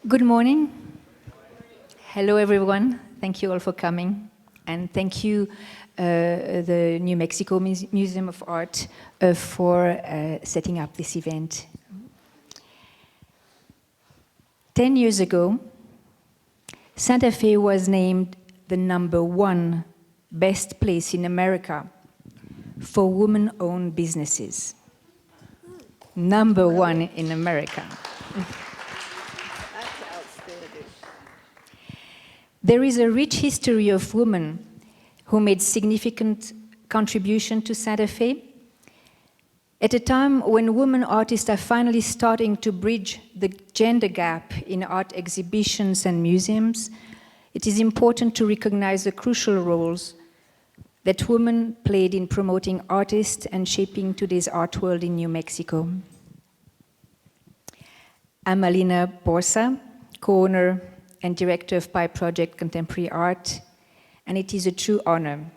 Good morning. Hello, everyone. Thank you all for coming. And thank you, the New Mexico Museum of Art, for setting up this event. 10 years ago, Santa Fe was named the #1 best place in America for women-owned businesses. #1 in America. There is a rich history of women who made significant contribution to Santa Fe. At a time when women artists are finally starting to bridge the gender gap in art exhibitions and museums, it is important to recognize the crucial roles that women played in promoting artists and shaping today's art world in New Mexico. I'm Alina Borsa, co-owner and director of Pi Project Contemporary Art, and it is a true honor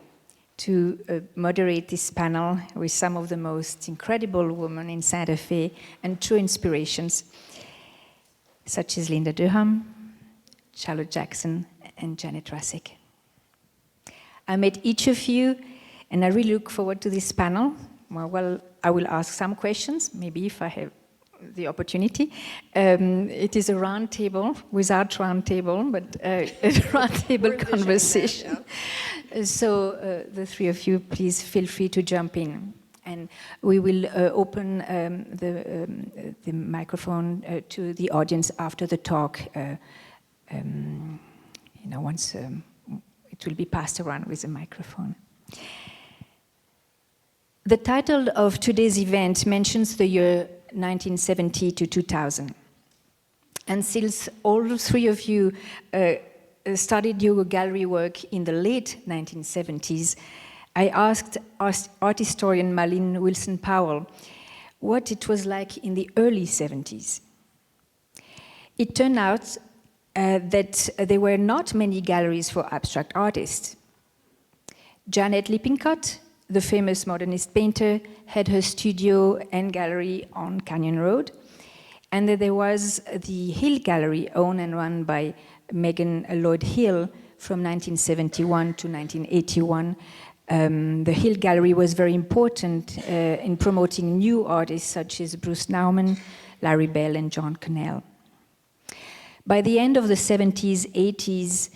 to moderate this panel with some of the most incredible women in Santa Fe and true inspirations, such as Linda Durham, Charlotte Jackson, and Janet Russek. I met each of you, and I really look forward to this panel. Well, I will ask some questions, maybe if I have the opportunity. It is a round table, without round table, but a round table conversation. So the three of you, please feel free to jump in. And we will open the microphone to the audience after the talk. Once it will be passed around with a microphone. The title of today's event mentions the year 1970 to 2000. And since all three of you started your gallery work in the late 1970s, I asked art historian Malin Wilson-Powell what it was like in the early 70s. It turned out that there were not many galleries for abstract artists. Janet Lippincott, the famous modernist painter, had her studio and gallery on Canyon Road. And there was the Hill Gallery, owned and run by Megan Lloyd Hill from 1971 to 1981. The Hill Gallery was very important in promoting new artists such as Bruce Nauman, Larry Bell, and John Connell. By the end of the 70s, 80s,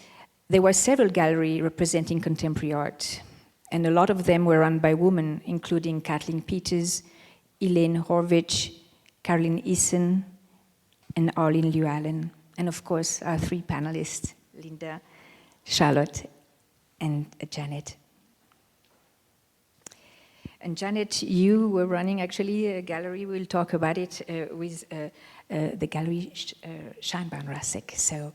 there were several galleries representing contemporary art. And a lot of them were run by women, including Kathleen Peters, Elaine Horvich, Caroline Eason, and Arlene Llewellyn. And of course, our three panelists, Linda, Charlotte, and Janet. And Janet, you were running actually a gallery, we'll talk about it, with the gallery Scheinbahn Russek. So,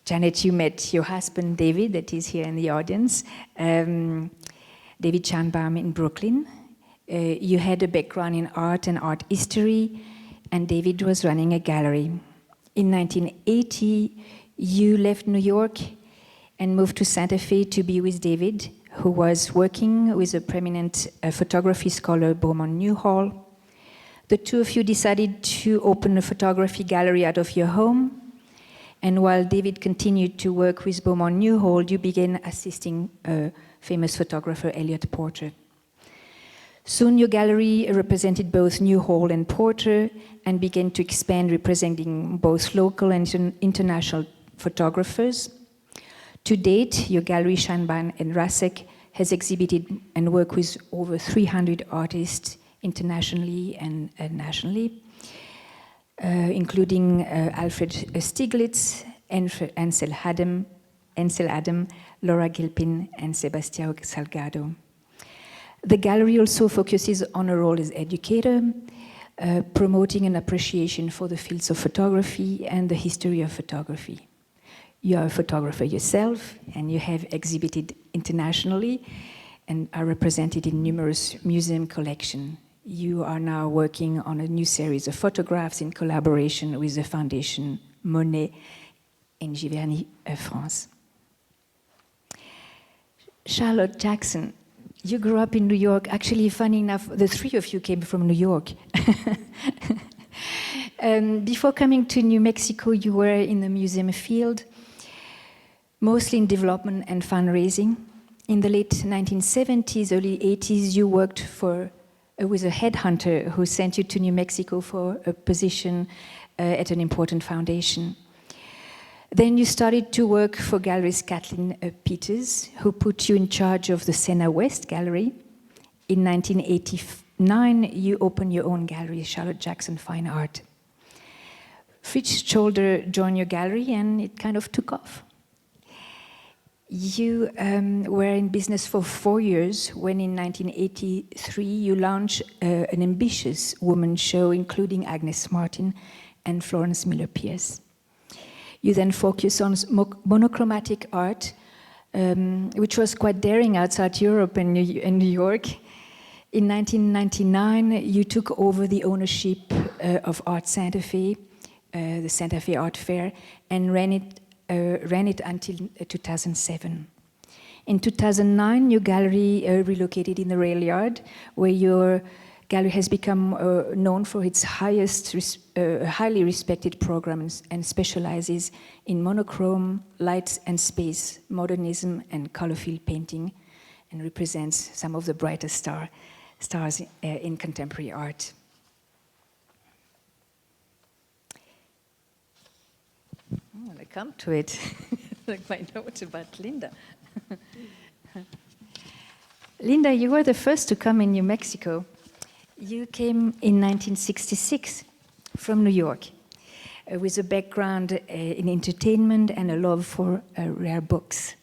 Janet, you met your husband, David, that is here in the audience, David Scheinbaum in Brooklyn. You had a background in art and art history, and David was running a gallery. In 1980, you left New York and moved to Santa Fe to be with David, who was working with a prominent photography scholar, Beaumont Newhall. The two of you decided to open a photography gallery out of your home. And while David continued to work with Beaumont Newhall, you began assisting famous photographer Elliot Porter. Soon your gallery represented both Newhall and Porter and began to expand, representing both local and international photographers. To date, your gallery Scheinbahn and Russek has exhibited and worked with over 300 artists internationally and nationally. Including Alfred Stieglitz, Ansel Adam, Laura Gilpin, and Sebastião Salgado. The gallery also focuses on a role as educator, promoting an appreciation for the fields of photography and the history of photography. You are a photographer yourself, and you have exhibited internationally and are represented in numerous museum collections. You are now working on a new series of photographs in collaboration with the Foundation Monet in Giverny, France. Charlotte Jackson, you grew up in New York. Actually, funny enough, the three of you came from New York. Before coming to New Mexico, you were in the museum field, mostly in development and fundraising. In the late 1970s, early 80s, you worked with a headhunter who sent you to New Mexico for a position at an important foundation. Then you started to work for gallerist Kathleen Peters, who put you in charge of the Sena West Gallery. In 1989, you opened your own gallery, Charlotte Jackson Fine Art. Fritz Scholder joined your gallery, and it kind of took off. You were in business for 4 years when in 1983 you launched an ambitious women's show including Agnes Martin and Florence Miller-Pierce. You then focused on monochromatic art, which was quite daring outside Europe and New York. In 1999, you took over the ownership of Art Santa Fe, the Santa Fe Art Fair, and ran it until 2007. In 2009, your gallery relocated in the rail yard, where your gallery has become known for its highly respected programs and specializes in monochrome, light and space, modernism and color field painting, and represents some of the brightest stars in contemporary art. I'm going to come to it, like my note about Linda. Linda, you were the first to come in New Mexico. You came in 1966 from New York with a background in entertainment and a love for rare books.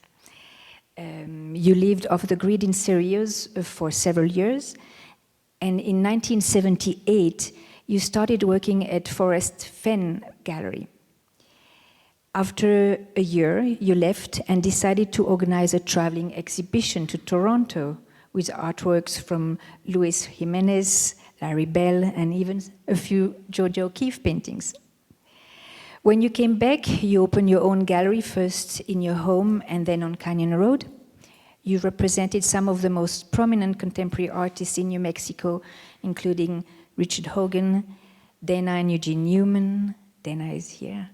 You lived off the grid in Sirius for several years, and in 1978 you started working at Forest Fen Gallery. After a year, you left and decided to organize a traveling exhibition to Toronto with artworks from Luis Jimenez, Larry Bell, and even a few Georgia O'Keeffe paintings. When you came back, you opened your own gallery, first in your home and then on Canyon Road. You represented some of the most prominent contemporary artists in New Mexico, including Richard Hogan, Dana and Eugene Newman. Dana is here.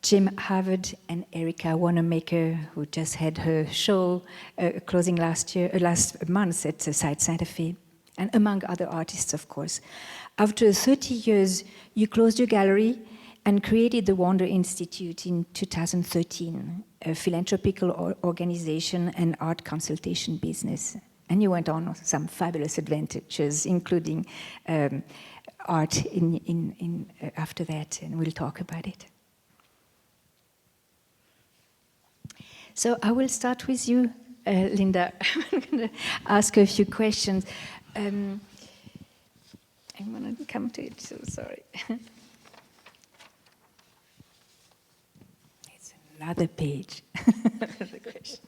Jim Harvard and Erica Wanamaker, who just had her show closing last month at Site Santa Fe, and among other artists, of course. After 30 years, you closed your gallery and created the Wonder Institute in 2013, a philanthropical organization and art consultation business. And you went on some fabulous adventures, including art after that, and we'll talk about it. So I will start with you, Linda. I'm going to ask a few questions. I'm going to come to it, so sorry. It's another page. The question.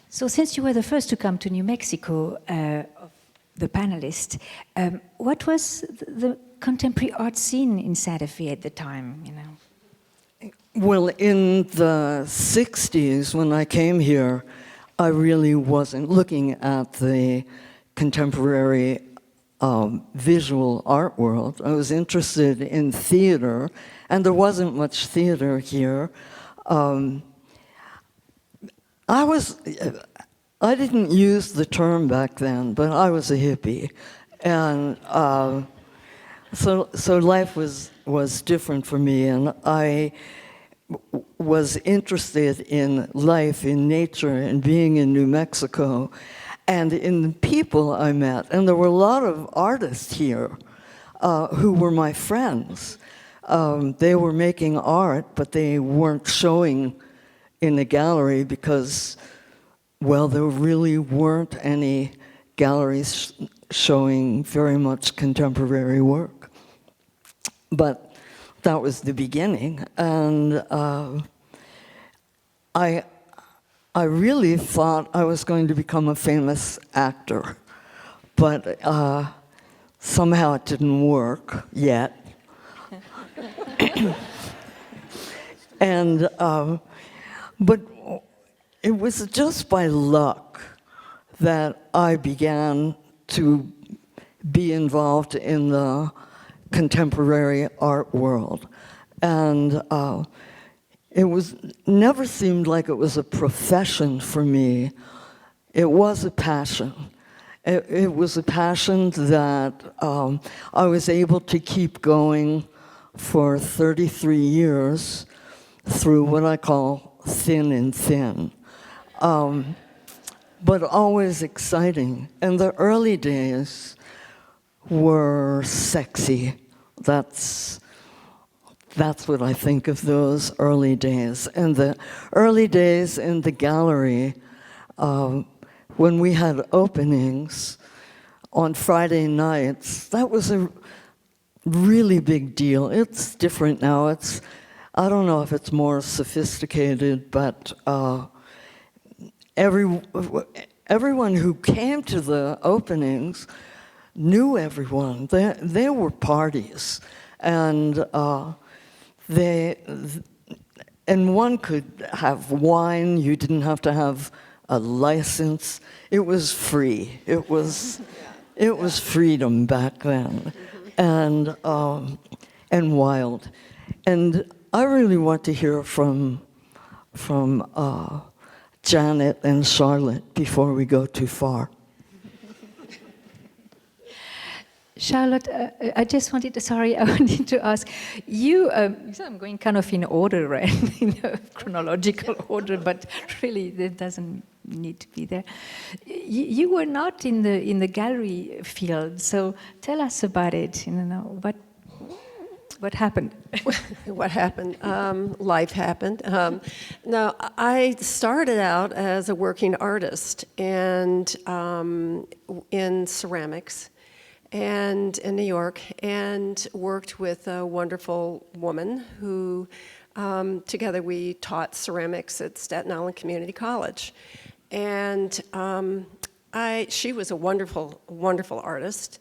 So since you were the first to come to New Mexico, of the panelists, what was the contemporary art scene in Santa Fe at the time, you know? Well, in the 60s, when I came here, I really wasn't looking at the contemporary visual art world. I was interested in theater, and there wasn't much theater here. I didn't use the term back then, but I was a hippie. And so life was different for me, and I was interested in life, in nature, and being in New Mexico, and in the people I met. And there were a lot of artists here who were my friends. They were making art, but they weren't showing in the gallery because, well, there really weren't any galleries showing very much contemporary work. But that was the beginning, and I really thought I was going to become a famous actor, but somehow it didn't work yet. And but it was just by luck that I began to be involved in the contemporary art world. And it never seemed like it was a profession for me. It was a passion. It was a passion that I was able to keep going for 33 years through what I call thin and thin. But always exciting. And the early days were sexy. That's what I think of those early days. And the early days in the gallery, when we had openings on Friday nights, that was a really big deal. It's different now. I don't know if it's more sophisticated, but everyone who came to the openings knew everyone. There were parties, and one could have wine. You didn't have to have a license. It was free. It was freedom back then, and wild. And I really want to hear from Janet and Charlotte before we go too far. Charlotte, I just wanted to, I wanted to ask you, so I'm going kind of in order, right? In a chronological order, but really that doesn't need to be there. You were not in the gallery field, so tell us about it. What happened? What happened? Life happened. No, I started out as a working artist and in ceramics and in New York, and worked with a wonderful woman who together we taught ceramics at Staten Island Community College. And she was a wonderful, wonderful artist.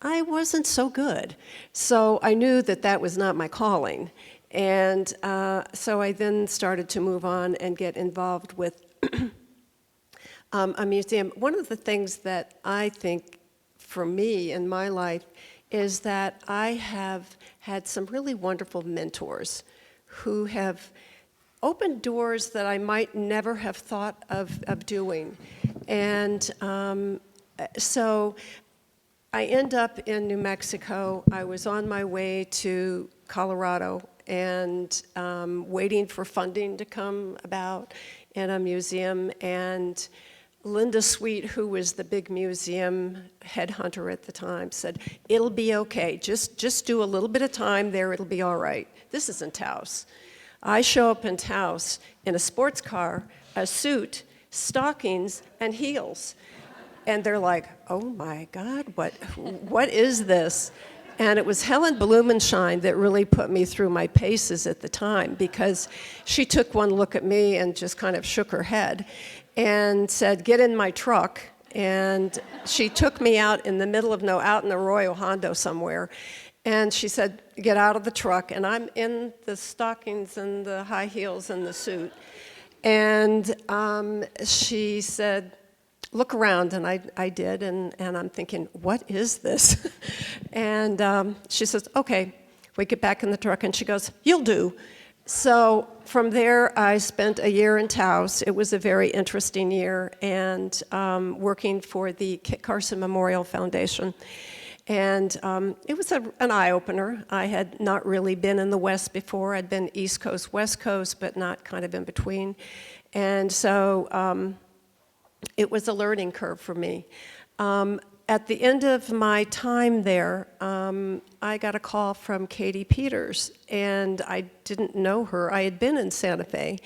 I wasn't so good. So I knew that was not my calling. And so I then started to move on and get involved with a museum. One of the things that I think for me in my life is that I have had some really wonderful mentors who have opened doors that I might never have thought of doing. And so I end up in New Mexico. I was on my way to Colorado and waiting for funding to come about in a museum. And Linda Sweet, who was the big museum headhunter at the time, said, "It'll be okay. Just do a little bit of time there. It'll be all right." This is in Taos. I show up in Taos in a sports car, a suit, stockings, and heels. And they're like, "Oh my God, what is this?" And it was Helen Blumenschein that really put me through my paces at the time, because she took one look at me and just kind of shook her head and said, "Get in my truck." And she took me out in the middle of out in the Arroyo Hondo somewhere. And she said, "Get out of the truck." And I'm in the stockings and the high heels and the suit. And she said, "Look around." And I did, and I'm thinking, what is this? And she says, "Okay." We get back in the truck, and she goes, "You'll do." So from there, I spent a year in Taos. It was a very interesting year, and working for the Kit Carson Memorial Foundation. And it was an eye-opener. I had not really been in the West before. I'd been East Coast, West Coast, but not kind of in between. And so it was a learning curve for me. At the end of my time there, I got a call from Katie Peters, and I didn't know her. I had been in Santa Fe.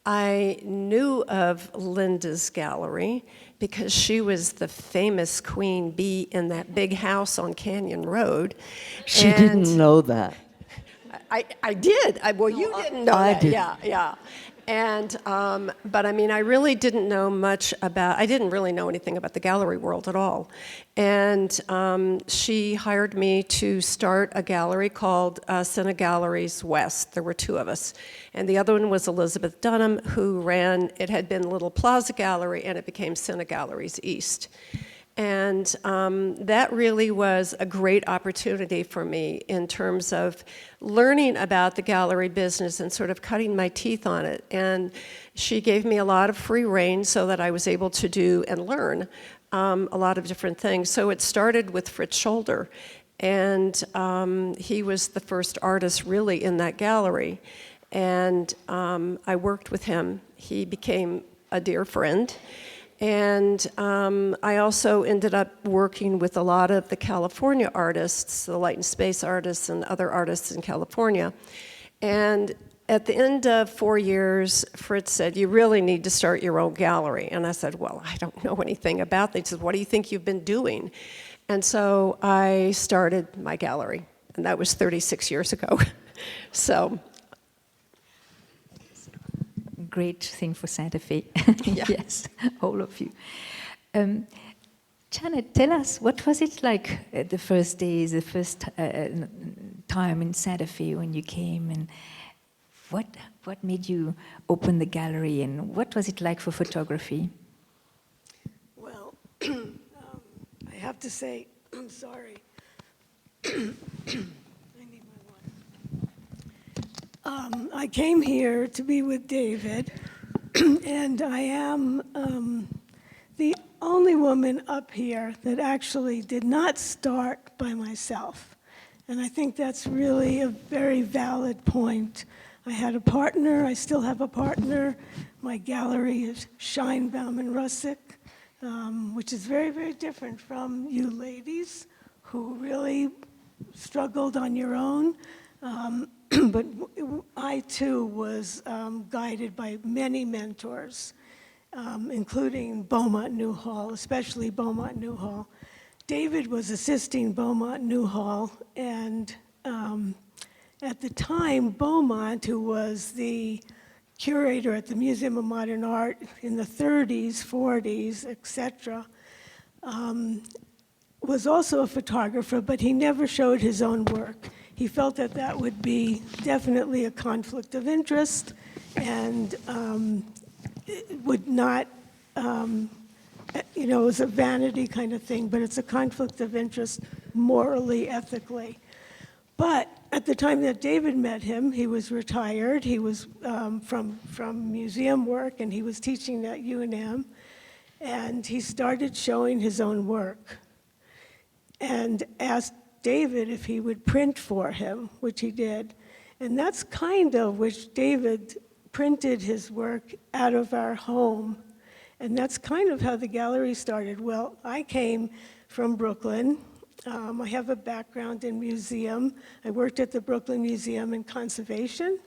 I knew of Linda's gallery because she was the famous queen bee in that big house on Canyon Road. She didn't know that. I did. Well, you didn't know I that. did. Yeah. And, but I mean, I really didn't know much about, I didn't really know anything about the gallery world at all. And she hired me to start a gallery called Cine Galleries West. There were two of us. And the other one was Elizabeth Dunham, who ran, it had been Little Plaza Gallery, and it became Cine Galleries East. And that really was a great opportunity for me in terms of learning about the gallery business and sort of cutting my teeth on it. And she gave me a lot of free rein so that I was able to do and learn a lot of different things. So it started with Fritz Scholder, and he was the first artist really in that gallery. And I worked with him. He became a dear friend. And I also ended up working with a lot of the California artists, the light and space artists and other artists in California. And at the end of 4 years, Fritz said, you really need to start your own gallery. And I said, well, I don't know anything about that. He said, what do you think you've been doing? And so I started my gallery, and that was 36 years ago. So. Great thing for Santa Fe. Yeah. Yes, all of you. Janet, tell us, what was it like the first days, the first time in Santa Fe when you came, and what made you open the gallery, and what was it like for photography? Well, I have to say, I'm sorry. I came here to be with David, and I am the only woman up here that actually did not start by myself. And I think that's really a very valid point. I had a partner, I still have a partner. My gallery is Scheinbaum and Russek, which is very, very different from you ladies who really struggled on your own. But I, too, was guided by many mentors, including Beaumont Newhall, especially Beaumont Newhall. David was assisting Beaumont Newhall, and at the time, Beaumont, who was the curator at the Museum of Modern Art in the 30s, 40s, etc., was also a photographer, but he never showed his own work. He felt that that would be definitely a conflict of interest, and it would not, it was a vanity kind of thing, but it's a conflict of interest morally, ethically. But at the time that David met him, he was retired. He was from museum work, and he was teaching at UNM, and he started showing his own work and asked David if he would print for him, which he did. And that's kind of which David printed his work out of our home. And that's kind of how the gallery started. Well, I came from Brooklyn. I have a background in museum. I worked at the Brooklyn Museum in conservation.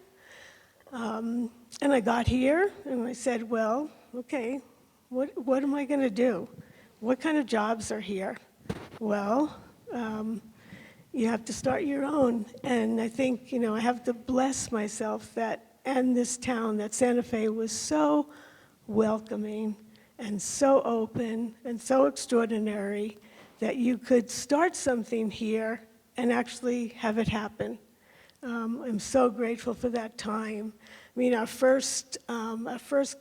And I got here and I said, well, okay, what am I gonna do? What kind of jobs are here? Well, you have to start your own. And I think, I have to bless myself and this town, that Santa Fe was so welcoming and so open and so extraordinary that you could start something here and actually have it happen. I'm so grateful for that time. I mean, our first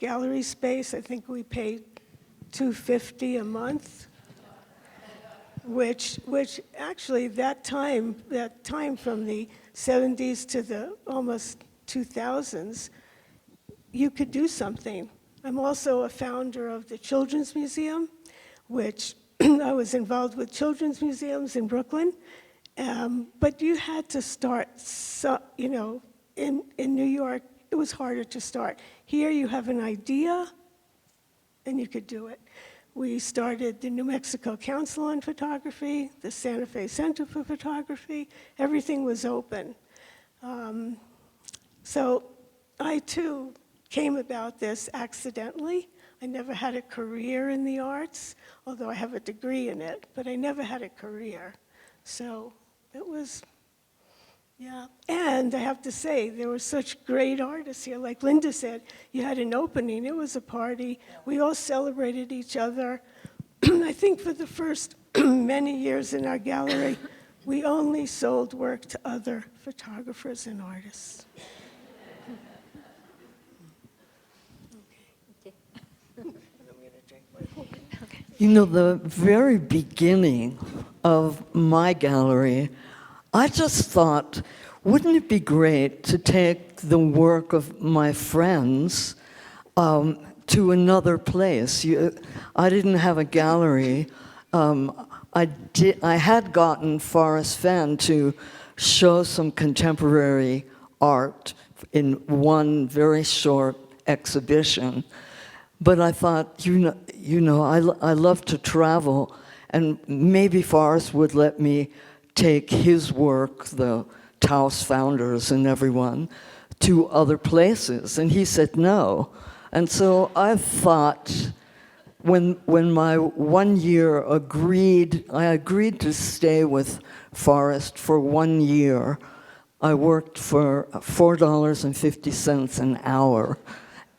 gallery space, I think we paid $250 a month. Which actually that time from the 70s to the almost 2000s, you could do something. I'm also a founder of the Children's Museum, which I was involved with children's museums in Brooklyn, but you had to start, in New York, it was harder to start. Here you have an idea, and you could do it. We started the New Mexico Council on Photography, the Santa Fe Center for Photography. Everything was open. So I, too, came about this accidentally. I never had a career in the arts, although I have a degree in it, but I never had a career. So it was Yeah, and I have to say, there were such great artists here. Like Linda said, you had an opening, it was a party. We all celebrated each other. I think for the first many years in our gallery, we only sold work to other photographers and artists. You know, the very beginning of my gallery, I just thought, wouldn't it be great to take the work of my friends to another place? I didn't have a gallery. I had gotten Forrest Fenn to show some contemporary art in one very short exhibition. But I thought, I love to travel, and maybe Forrest would let me take his work, the Taos founders and everyone, to other places. And he said no. And so I thought, when my 1 year I agreed to stay with Forrest for 1 year. I worked for $4.50 an hour.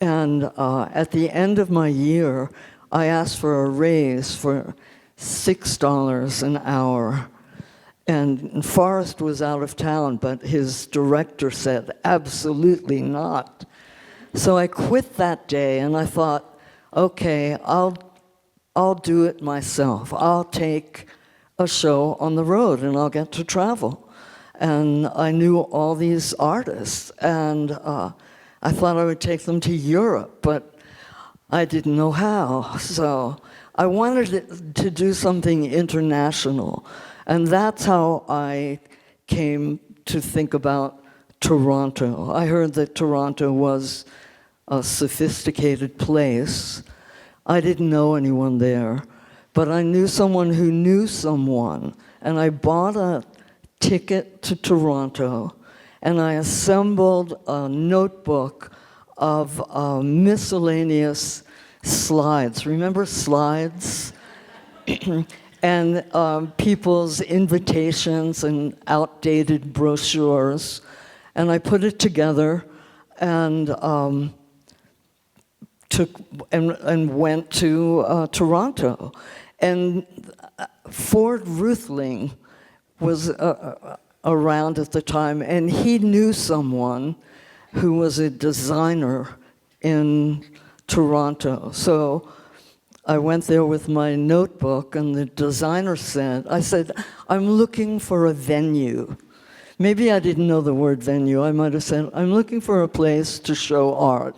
And at the end of my year, I asked for a raise for $6 an hour. And Forrest was out of town, but his director said, absolutely not. So I quit that day, and I thought, okay, I'll do it myself. I'll take a show on the road, and I'll get to travel. And I knew all these artists, and I thought I would take them to Europe, but I didn't know how. So I wanted to do something international. And that's how I came to think about Toronto. I heard that Toronto was a sophisticated place. I didn't know anyone there, but I knew someone who knew someone. And I bought a ticket to Toronto, and I assembled a notebook of miscellaneous slides. Remember slides? And people's invitations and outdated brochures. And I put it together and went to Toronto. And Ford Ruthling was around at the time, and he knew someone who was a designer in Toronto. So I went there with my notebook, and the designer I said, I'm looking for a venue. Maybe I didn't know the word venue. I might have said, I'm looking for a place to show art.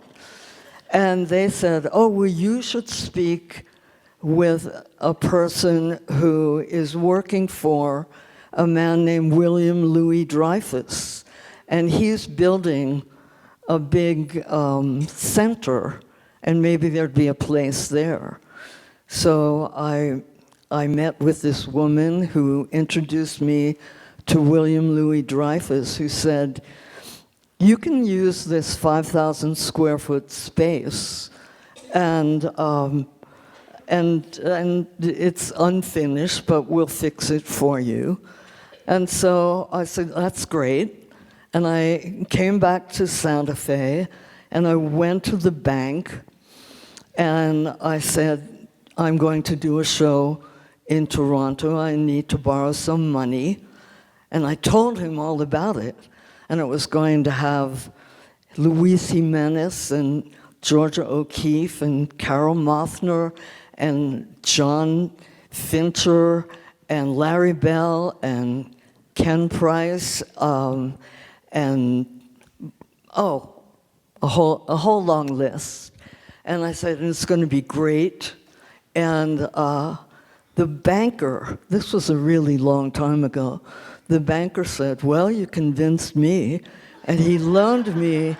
And they said, oh, well, you should speak with a person who is working for a man named William Louis Dreyfus. And he's building a big center, and maybe there'd be a place there. So I met with this woman who introduced me to William Louis Dreyfus, who said, you can use this 5,000 square foot space, and it's unfinished, but we'll fix it for you. And so I said, that's great. And I came back to Santa Fe, and I went to the bank, and I said, I'm going to do a show in Toronto. I need to borrow some money. And I told him all about it. And it was going to have Luis Jimenez and Georgia O'Keeffe and Carol Mothner and John Fincher and Larry Bell and Ken Price and a whole long list. And I said, it's going to be great. And the banker, this was a really long time ago, the banker said, well, you convinced me. And he loaned me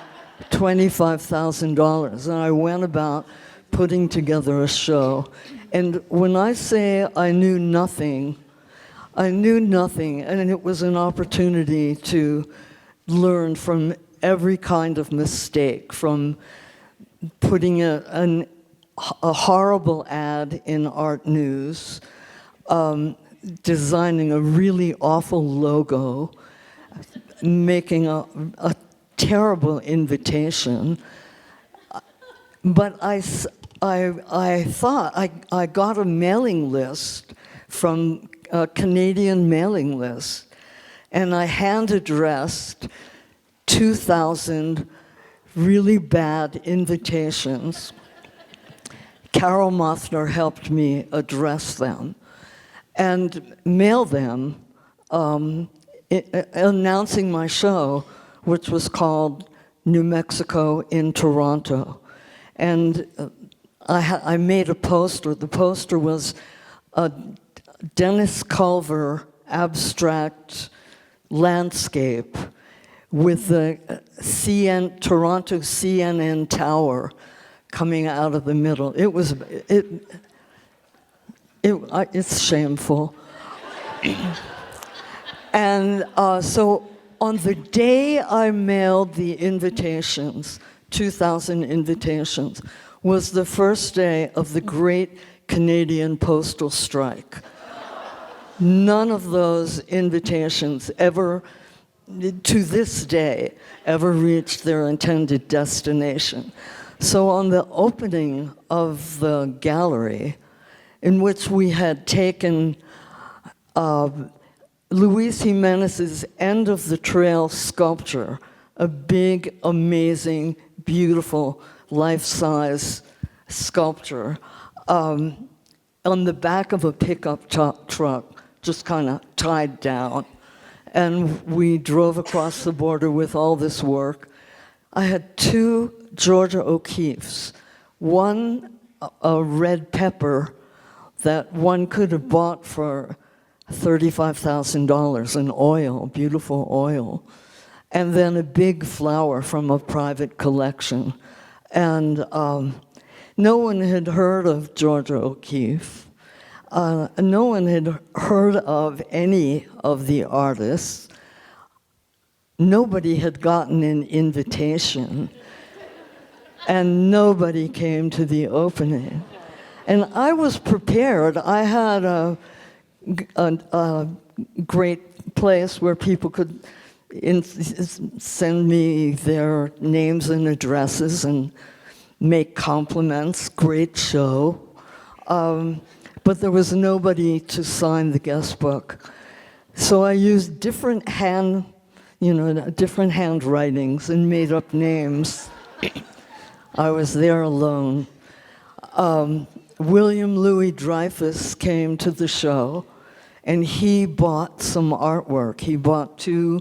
$25,000. And I went about putting together a show. And when I say I knew nothing, and it was an opportunity to learn from every kind of mistake, from putting a horrible ad in Art News, designing a really awful logo, making a terrible invitation. But I thought I got a mailing list from a Canadian mailing list, and I hand-addressed 2,000 really bad invitations. Carol Mothner helped me address them and mail them, announcing my show, which was called New Mexico in Toronto. And I made a poster. The poster was a Dennis Culver abstract landscape with the Toronto CNN Tower coming out of the middle. It's shameful. And so on the day I mailed the invitations, 2,000 invitations, was the first day of the great Canadian postal strike. None of those invitations ever, to this day, ever reached their intended destination. So on the opening of the gallery, in which we had taken Luis Jimenez's End of the Trail sculpture, a big, amazing, beautiful, life-size sculpture, on the back of a pickup truck, just kind of tied down. And we drove across the border with all this work. I had 2 Georgia O'Keeffes, one a red pepper that one could have bought for $35,000 in oil, beautiful oil, and then a big flower from a private collection. And no one had heard of Georgia O'Keeffe. No one had heard of any of the artists. Nobody had gotten an invitation, and nobody came to the opening. And I was prepared. I had a great place where people could send me their names and addresses and make compliments. Great show. But there was nobody to sign the guest book. So I used different handwritings and made up names. I was there alone. William Louis Dreyfus came to the show, and he bought some artwork. He bought 2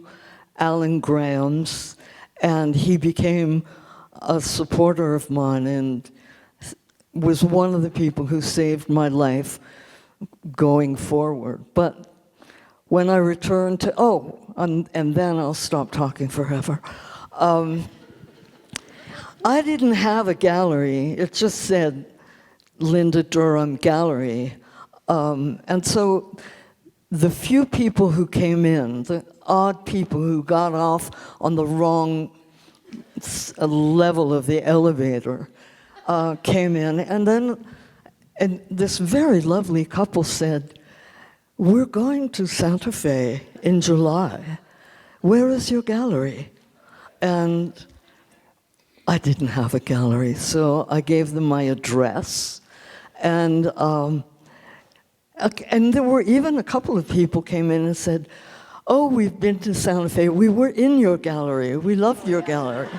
Alan Grahams, and he became a supporter of mine and was one of the people who saved my life going forward. But when I returned to, and then I'll stop talking forever. I didn't have a gallery. It just said Linda Durham Gallery. And so the few people who came in, the odd people who got off on the wrong level of the elevator, came in, and this very lovely couple said, "We're going to Santa Fe in July. Where is your gallery?" And I didn't have a gallery, so I gave them my address, and there were even a couple of people came in and said, "Oh, we've been to Santa Fe. We were in your gallery. We loved your gallery."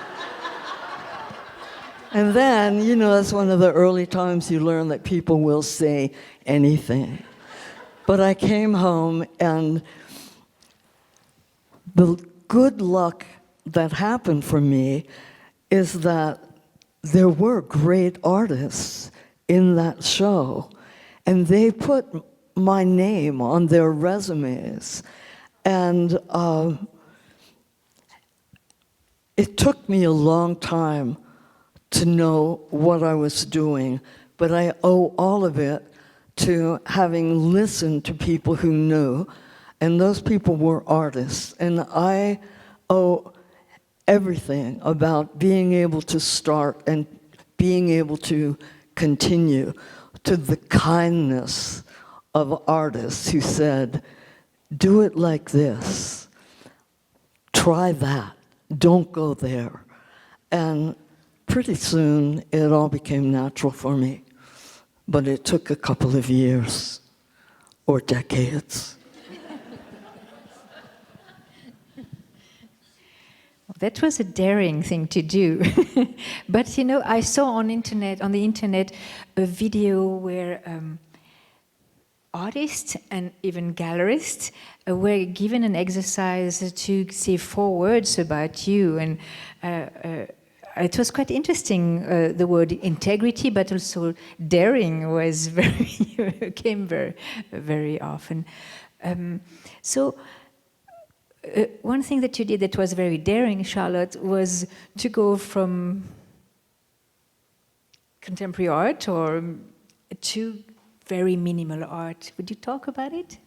And then, that's one of the early times you learn that people will say anything. But I came home, and the good luck that happened for me is that there were great artists in that show, and they put my name on their resumes. And it took me a long time to know what I was doing, but I owe all of it to having listened to people who knew, and those people were artists. And I owe everything about being able to start and being able to continue to the kindness of artists who said, "Do it like this. try that. Don't go there. And pretty soon, it all became natural for me. But it took a couple of years or decades. That was a daring thing to do. But you know, I saw on the internet, a video where artists and even gallerists were given an exercise to say 4 words about you, and it was quite interesting. The word integrity, but also daring was came very often. One thing that you did that was very daring, Charlotte, was to go from contemporary art to very minimal art. Would you talk about it?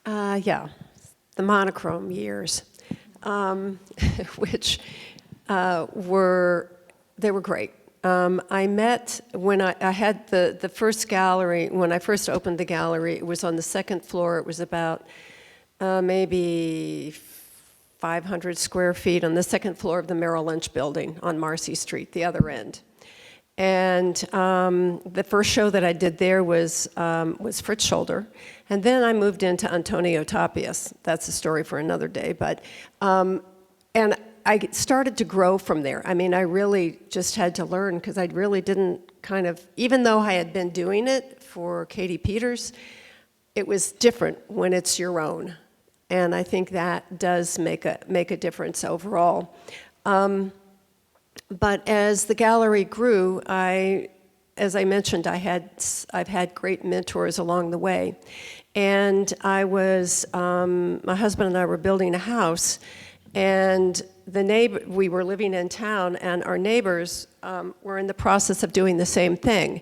Yeah, the monochrome years, which were great. I met, when I had the first gallery, when I first opened the gallery, it was on the 2nd floor. It was about maybe 500 square feet on the 2nd floor of the Merrill Lynch building on Marcy Street, the other end. And the first show that I did there was Fritz Scholder. And then I moved into Antonio Tapias. That's a story for another day. But, and I started to grow from there. I mean, I really just had to learn, because I really didn't kind of, even though I had been doing it for Katie Peters, it was different when it's your own. And I think that does make a difference overall. But as the gallery grew, as I mentioned, I've had great mentors along the way. And my husband and I were building a house, and we were living in town, and our neighbors were in the process of doing the same thing.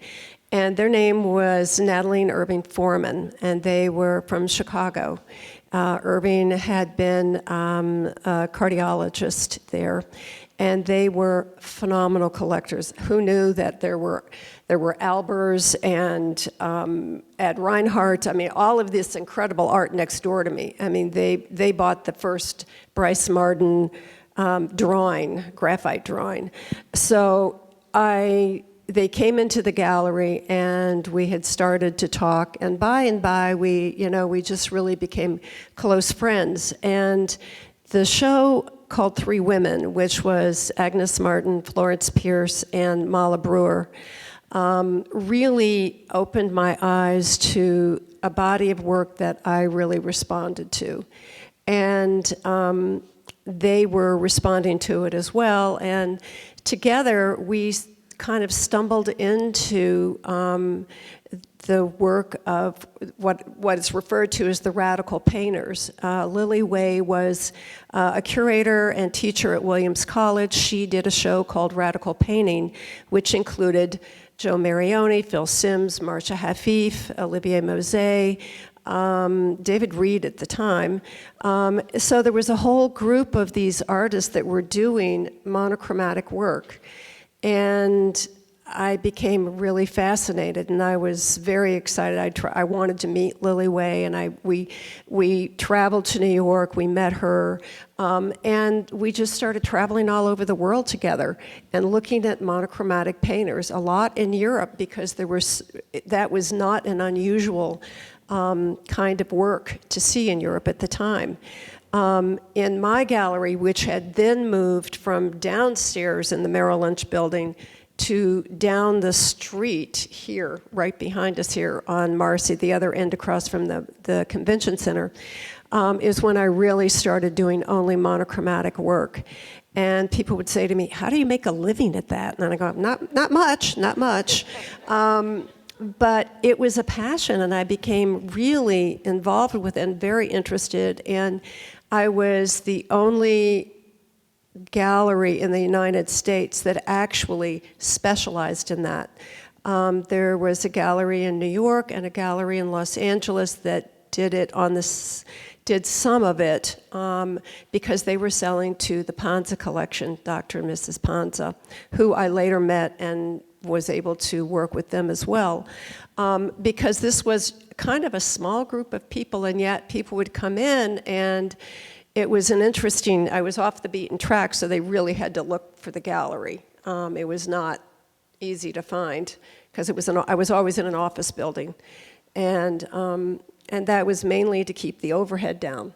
And their name was Natalie and Irving Foreman, and they were from Chicago. Irving had been a cardiologist there, and they were phenomenal collectors. Who knew that there were Albers and Ed Reinhardt? I mean, all of this incredible art next door to me. I mean, they bought the first Bryce Marden graphite drawing. So they came into the gallery, and we had started to talk, and by we just really became close friends. And the show called 3 Women, which was Agnes Martin, Florence Pierce, and Mala Brewer, really opened my eyes to a body of work that I really responded to. And they were responding to it as well, and together we kind of stumbled into the work of what is referred to as the radical painters. Lily Way was a curator and teacher at Williams College. She did a show called Radical Painting, which included Joe Marioni, Phil Sims, Marcia Hafif, Olivier Mosé, David Reed at the time. So there was a whole group of these artists that were doing monochromatic work. And I became really fascinated, and I was very excited. I wanted to meet Lily Way, and we traveled to New York. We met her, and we just started traveling all over the world together and looking at monochromatic painters, a lot in Europe, because that was not an unusual kind of work to see in Europe at the time. In my gallery, which had then moved from downstairs in the Merrill Lynch building to down the street here, right behind us here on Marcy, the other end across from the convention center, is when I really started doing only monochromatic work. And people would say to me, "How do you make a living at that?" And I go, not much. But it was a passion, and I became really involved with it and very interested. And I was the only gallery in the United States that actually specialized in that. There was a gallery in New York and a gallery in Los Angeles that did some of it because they were selling to the Panza collection, Dr. and Mrs. Panza, who I later met and was able to work with them as well. Because this was kind of a small group of people, and yet people would come in, and it was an interesting, I was off the beaten track, so they really had to look for the gallery. It was not easy to find, because I was always in an office building. And that was mainly to keep the overhead down.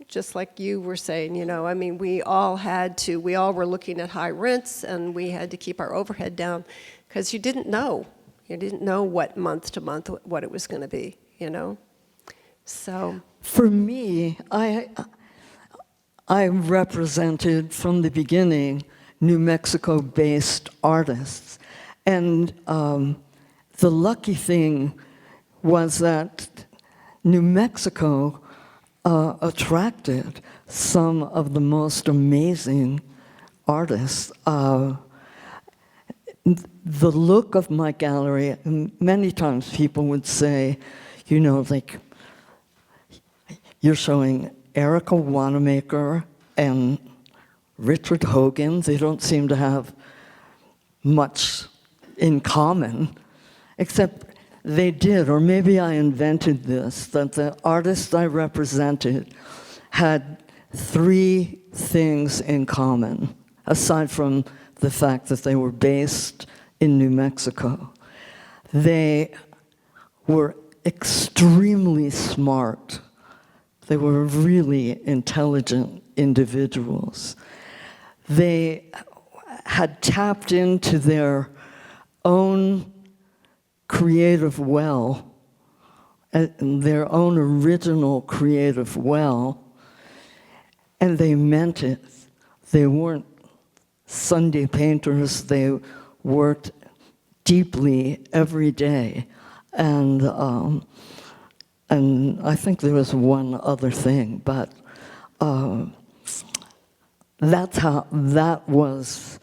Just like you were saying, you know, I mean, we all were looking at high rents, and we had to keep our overhead down, because you didn't know what month to month, what it was going to be, you know? So. For me, I represented from the beginning New Mexico-based artists. And the lucky thing was that New Mexico attracted some of the most amazing artists. The look of my gallery, many times people would say, you know, like, you're showing Erica Wanamaker and Richard Hogan. They don't seem to have much in common, except they did, or maybe I invented this, that the artists I represented had 3 things in common, aside from the fact that they were based in New Mexico. They were extremely smart. They were really intelligent individuals. They had tapped into their own creative well, their own original creative well, and they meant it. They weren't Sunday painters. They worked deeply every day. And I think there was one other thing, but that was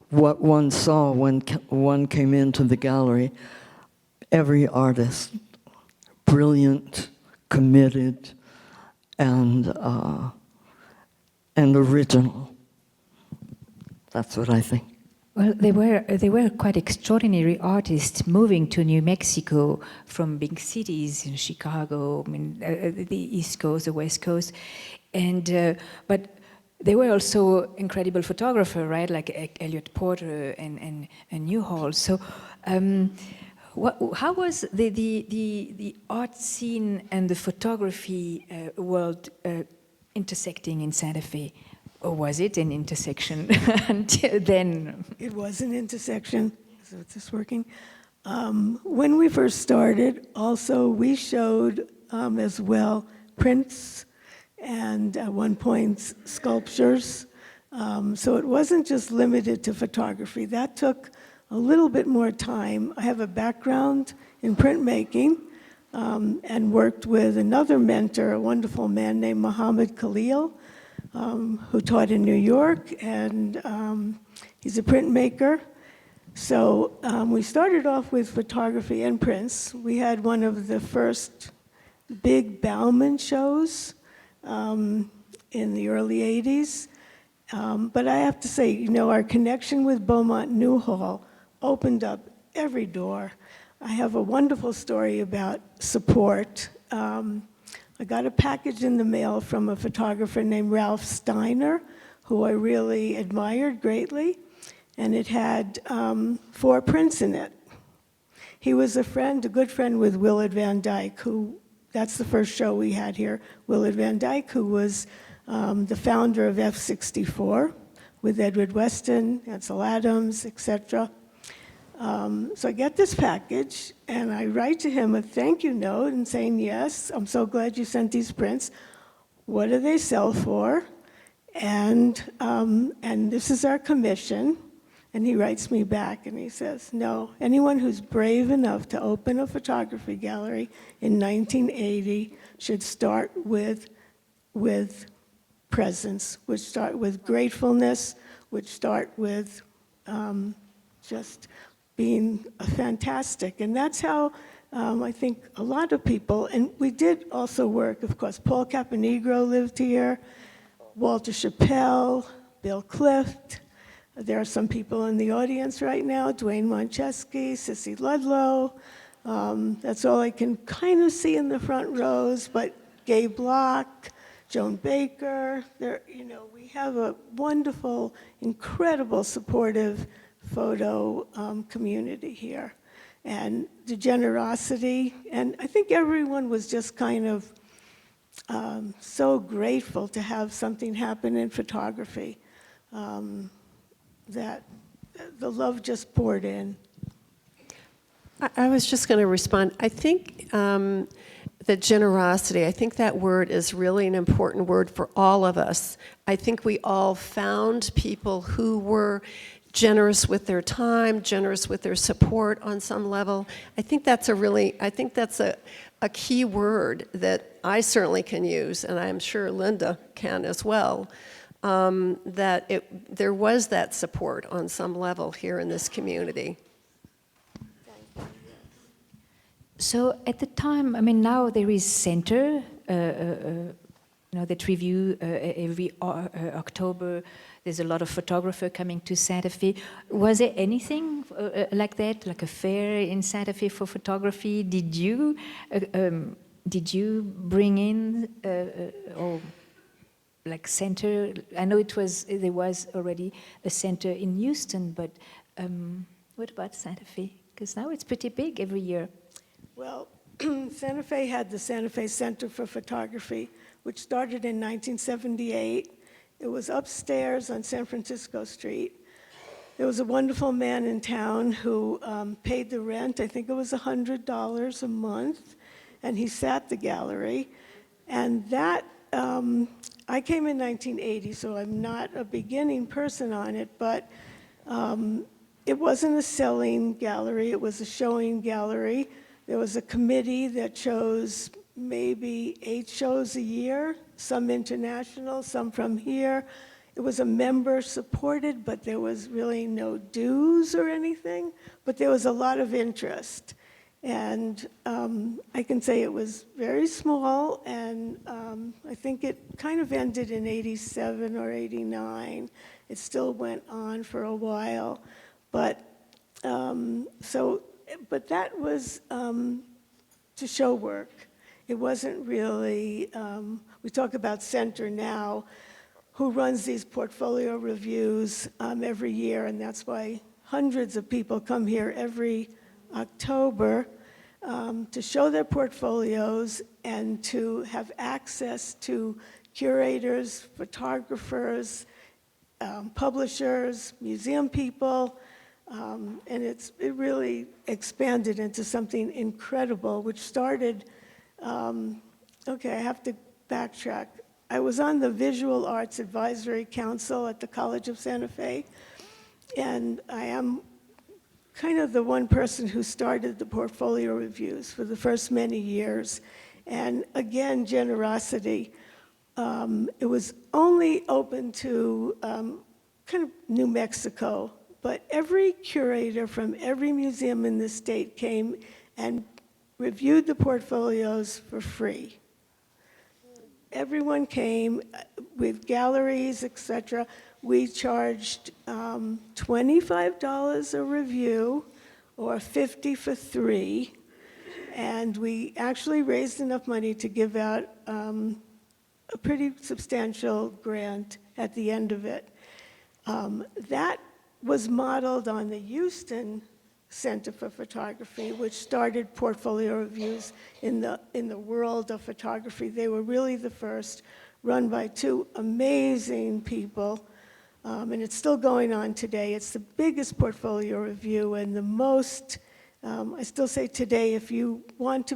what one saw when one came into the gallery. Every artist, brilliant, committed, and original. That's what I think. Well, they were quite extraordinary artists moving to New Mexico from big cities in Chicago, I mean, the East Coast, the West Coast, and but they were also incredible photographers, right? Like Elliot Porter and Newhall. So. How was the art scene and the photography world intersecting in Santa Fe? Or was it an intersection until then? It was an intersection. So is this working? When we first started, also, we showed as well prints and at one point sculptures. So it wasn't just limited to photography. That took a little bit more time. I have a background in printmaking and worked with another mentor, a wonderful man named Muhammad Khalil, who taught in New York, and he's a printmaker. So we started off with photography and prints. We had one of the first big Bauman shows in the early 80s. But I have to say, you know, our connection with Beaumont Newhall opened up every door. I have a wonderful story about support. I got a package in the mail from a photographer named Ralph Steiner, who I really admired greatly, and it had 4 prints in it. He was a good friend with Willard Van Dyke, that's the first show we had here. Willard Van Dyke, who was the founder of F64 with Edward Weston, Ansel Adams, etc. So I get this package, and I write to him a thank you note and saying, yes, I'm so glad you sent these prints. What do they sell for? And this is our commission. And he writes me back, and he says, no, anyone who's brave enough to open a photography gallery in 1980 should start with presence, would start with gratefulness, would start with just being fantastic. And that's how I think a lot of people, and we did also work, of course, Paul Caponegro lived here, Walter Chappelle, Bill Clift. There are some people in the audience right now, Dwayne Monchesky, Cissy Ludlow. That's all I can kind of see in the front rows, but Gay Block, Joan Baker. We have a wonderful, incredible, supportive photo community here. And the generosity, and I think everyone was just kind of so grateful to have something happen in photography, that the love just poured in. I was just going to respond. I think that generosity, I think that word is really an important word for all of us. I think we all found people who were generous with their time, generous with their support on some level. I think that's a key word that I certainly can use, and I'm sure Linda can as well, there was that support on some level here in this community. So at the time, I mean, now there is center, that review every October. There's a lot of photographer coming to Santa Fe. Was there anything like that, like a fair in Santa Fe for photography? Did you bring in or like center? I know there was already a center in Houston, but what about Santa Fe? Because now it's pretty big every year. Well, Santa Fe had the Santa Fe Center for Photography, which started in 1978. It was upstairs on San Francisco Street. There was a wonderful man in town who paid the rent. I think it was $100 a month, and he sat the gallery. And that, I came in 1980, so I'm not a beginning person on it, but it wasn't a selling gallery, it was a showing gallery. There was a committee that chose maybe 8 shows a year, some international, some from here. It was a member supported, but there was really no dues or anything, but there was a lot of interest. And I can say it was very small, and I think it kind of ended in 87 or 89. It still went on for a while, but but that was to show work. It wasn't really, we talk about Center now, who runs these portfolio reviews every year, and that's why hundreds of people come here every October to show their portfolios and to have access to curators, photographers, publishers, museum people, and it really expanded into something incredible, which started, okay, I have to backtrack. I was on the Visual Arts Advisory Council at the College of Santa Fe, and I am kind of the one person who started the portfolio reviews for the first many years. And again, generosity. It was only open to kind of New Mexico, but every curator from every museum in the state came and reviewed the portfolios for free. Everyone came with galleries, etc. We charged $25 a review or $50 for 3. And we actually raised enough money to give out a pretty substantial grant at the end of it. That was modeled on the Houston Center for Photography, which started portfolio reviews in the world of photography. They were really the first, run by 2 amazing people, and it's still going on today. It's the biggest portfolio review and the most, I still say today, if you want to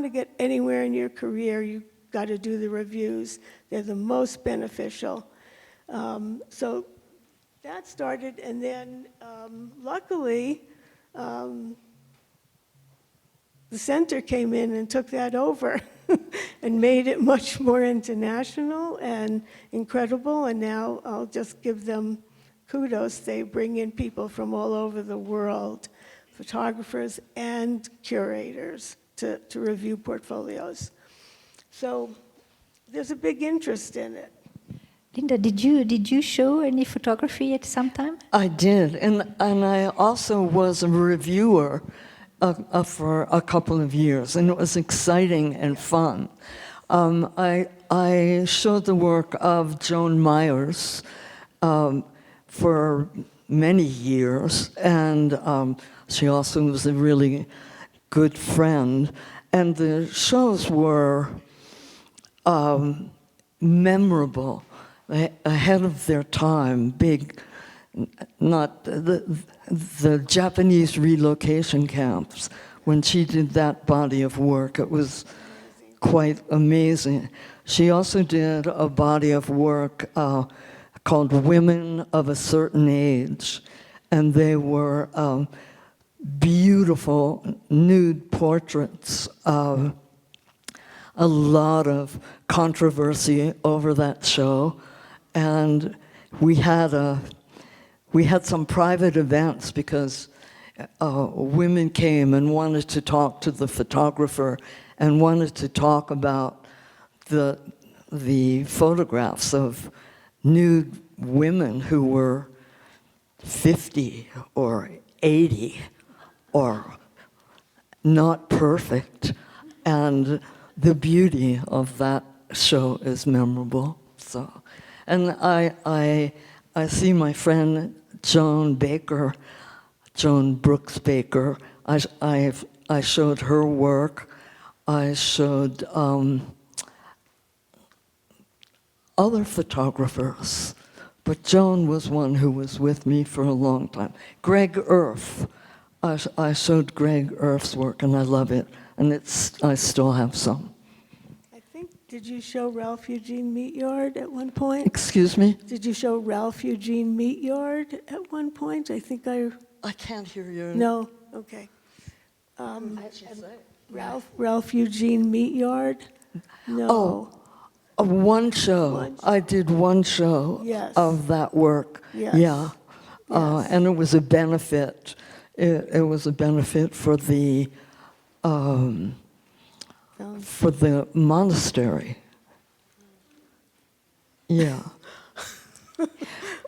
get anywhere in your career, you've got to do the reviews. They're the most beneficial. So that started, and then luckily, the center came in and took that over and made it much more international and incredible, and now I'll just give them kudos. They bring in people from all over the world, photographers and curators, to review portfolios. So there's a big interest in it. Linda, did you show any photography at some time? I did, and I also was a reviewer for a couple of years, and it was exciting and fun. I showed the work of Joan Myers for many years, and she also was a really good friend. And the shows were memorable, ahead of their time, big, not the Japanese relocation camps. When she did that body of work, it was quite amazing. She also did a body of work called Women of a Certain Age, and they were beautiful nude portraits. A lot of controversy over that show, and we had some private events because women came and wanted to talk to the photographer and wanted to talk about the photographs of nude women who were 50 or 80 or not perfect, and the beauty of that show is memorable. So, and I see my friend Joan Brooks Baker. I showed her work. I showed other photographers, but Joan was one who was with me for a long time. Greg Irf. I showed Greg Irf's work, and I love it. And I still have some. I think, did you show Ralph Eugene Meatyard at one point? Excuse me? Did you show Ralph Eugene Meatyard at one point? I think I can't hear you. no, okay. Ralph Eugene Meatyard? No. Oh, one show. I did one show Yes. of that work. Yes. Yeah. Yes. And it was a benefit. It was a benefit for the monastery. Yeah.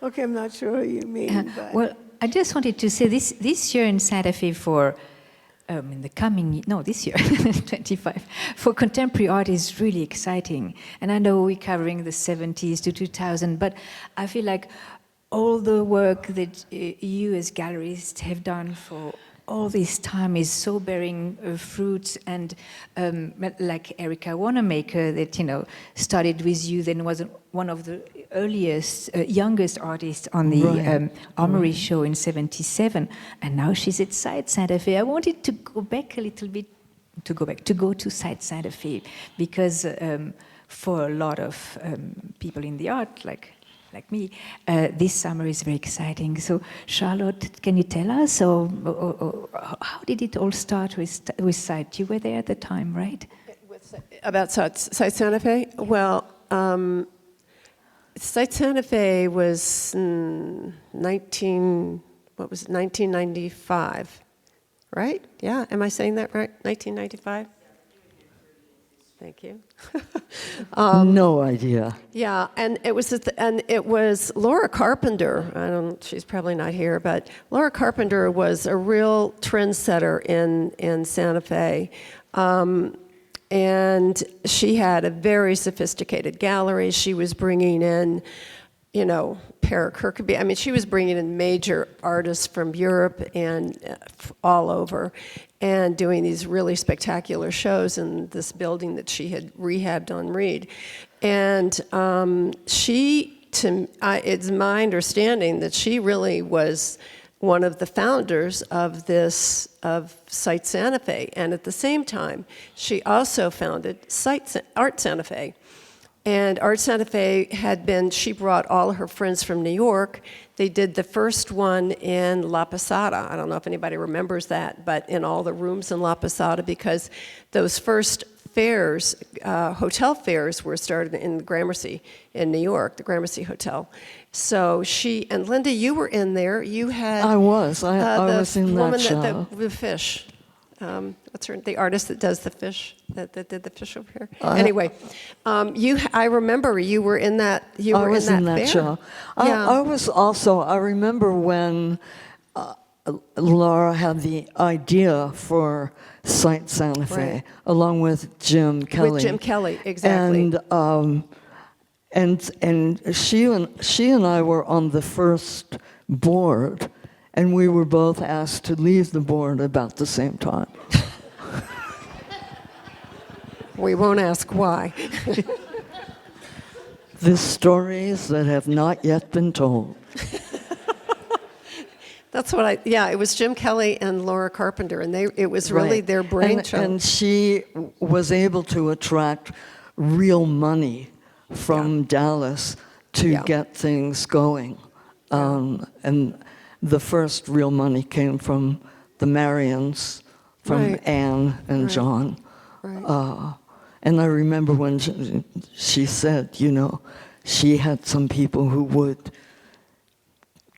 Okay, I'm not sure what you mean, but Well, I just wanted to say this year in Santa Fe for in the coming, no, this year, 25, for contemporary art is really exciting. And I know we're covering the 70s to 2000, but I feel like all the work that you as gallerists have done for all this time is so bearing fruit, and like Erica Wanamaker that, you know, started with you, then was one of the earliest, youngest artists on the Armory show in 77, and now she's at Site Santa Fe. I wanted to go back a little bit, to go to Site Santa Fe, because for a lot of people in the art, like me, this summer is very exciting. So, Charlotte, can you tell us, or how did it all start with Site? You were there at the time, right? About Site Santa Fe? Well, Site Santa Fe was 1995, right? Yeah, am I saying that right? 1995? Thank you. No idea. Yeah, and it was Laura Carpenter. She's probably not here, but Laura Carpenter was a real trendsetter in Santa Fe. And she had a very sophisticated gallery. She was bringing in, you know, Para Kirkby. I mean, she was bringing in major artists from Europe and all over, and doing these really spectacular shows in this building that she had rehabbed on Reed. And it's my understanding that she really was one of the founders of Site Santa Fe, and at the same time, she also founded Art Santa Fe. And Art Santa Fe she brought all of her friends from New York. They did the first one in La Posada. I don't know if anybody remembers that, but in all the rooms in La Posada, because those first fairs, hotel fairs, were started in the Gramercy in New York, the Gramercy Hotel. So and Linda, you were in there. You had I was in that show. The fish. What's her? The artist that does the fish, that did the fish over here. Anyway, I remember you were in that. I was in that fair. Show. Yeah. I was also. I remember when Laura had the idea for Site Santa Fe, Right. along with Jim Kelly. With Jim Kelly, exactly. And she and I were on the first board, and we were both asked to leave the board about the same time. We won't ask why. The stories that have not yet been told. That's what it was Jim Kelly and Laura Carpenter, and it was really Right. their brainchild. And she was able to attract real money from Dallas to Yeah. get things going. And the first real money came from the Marions, from Right. Anne and Right. John. Right. And I remember when she said, you know, she had some people who would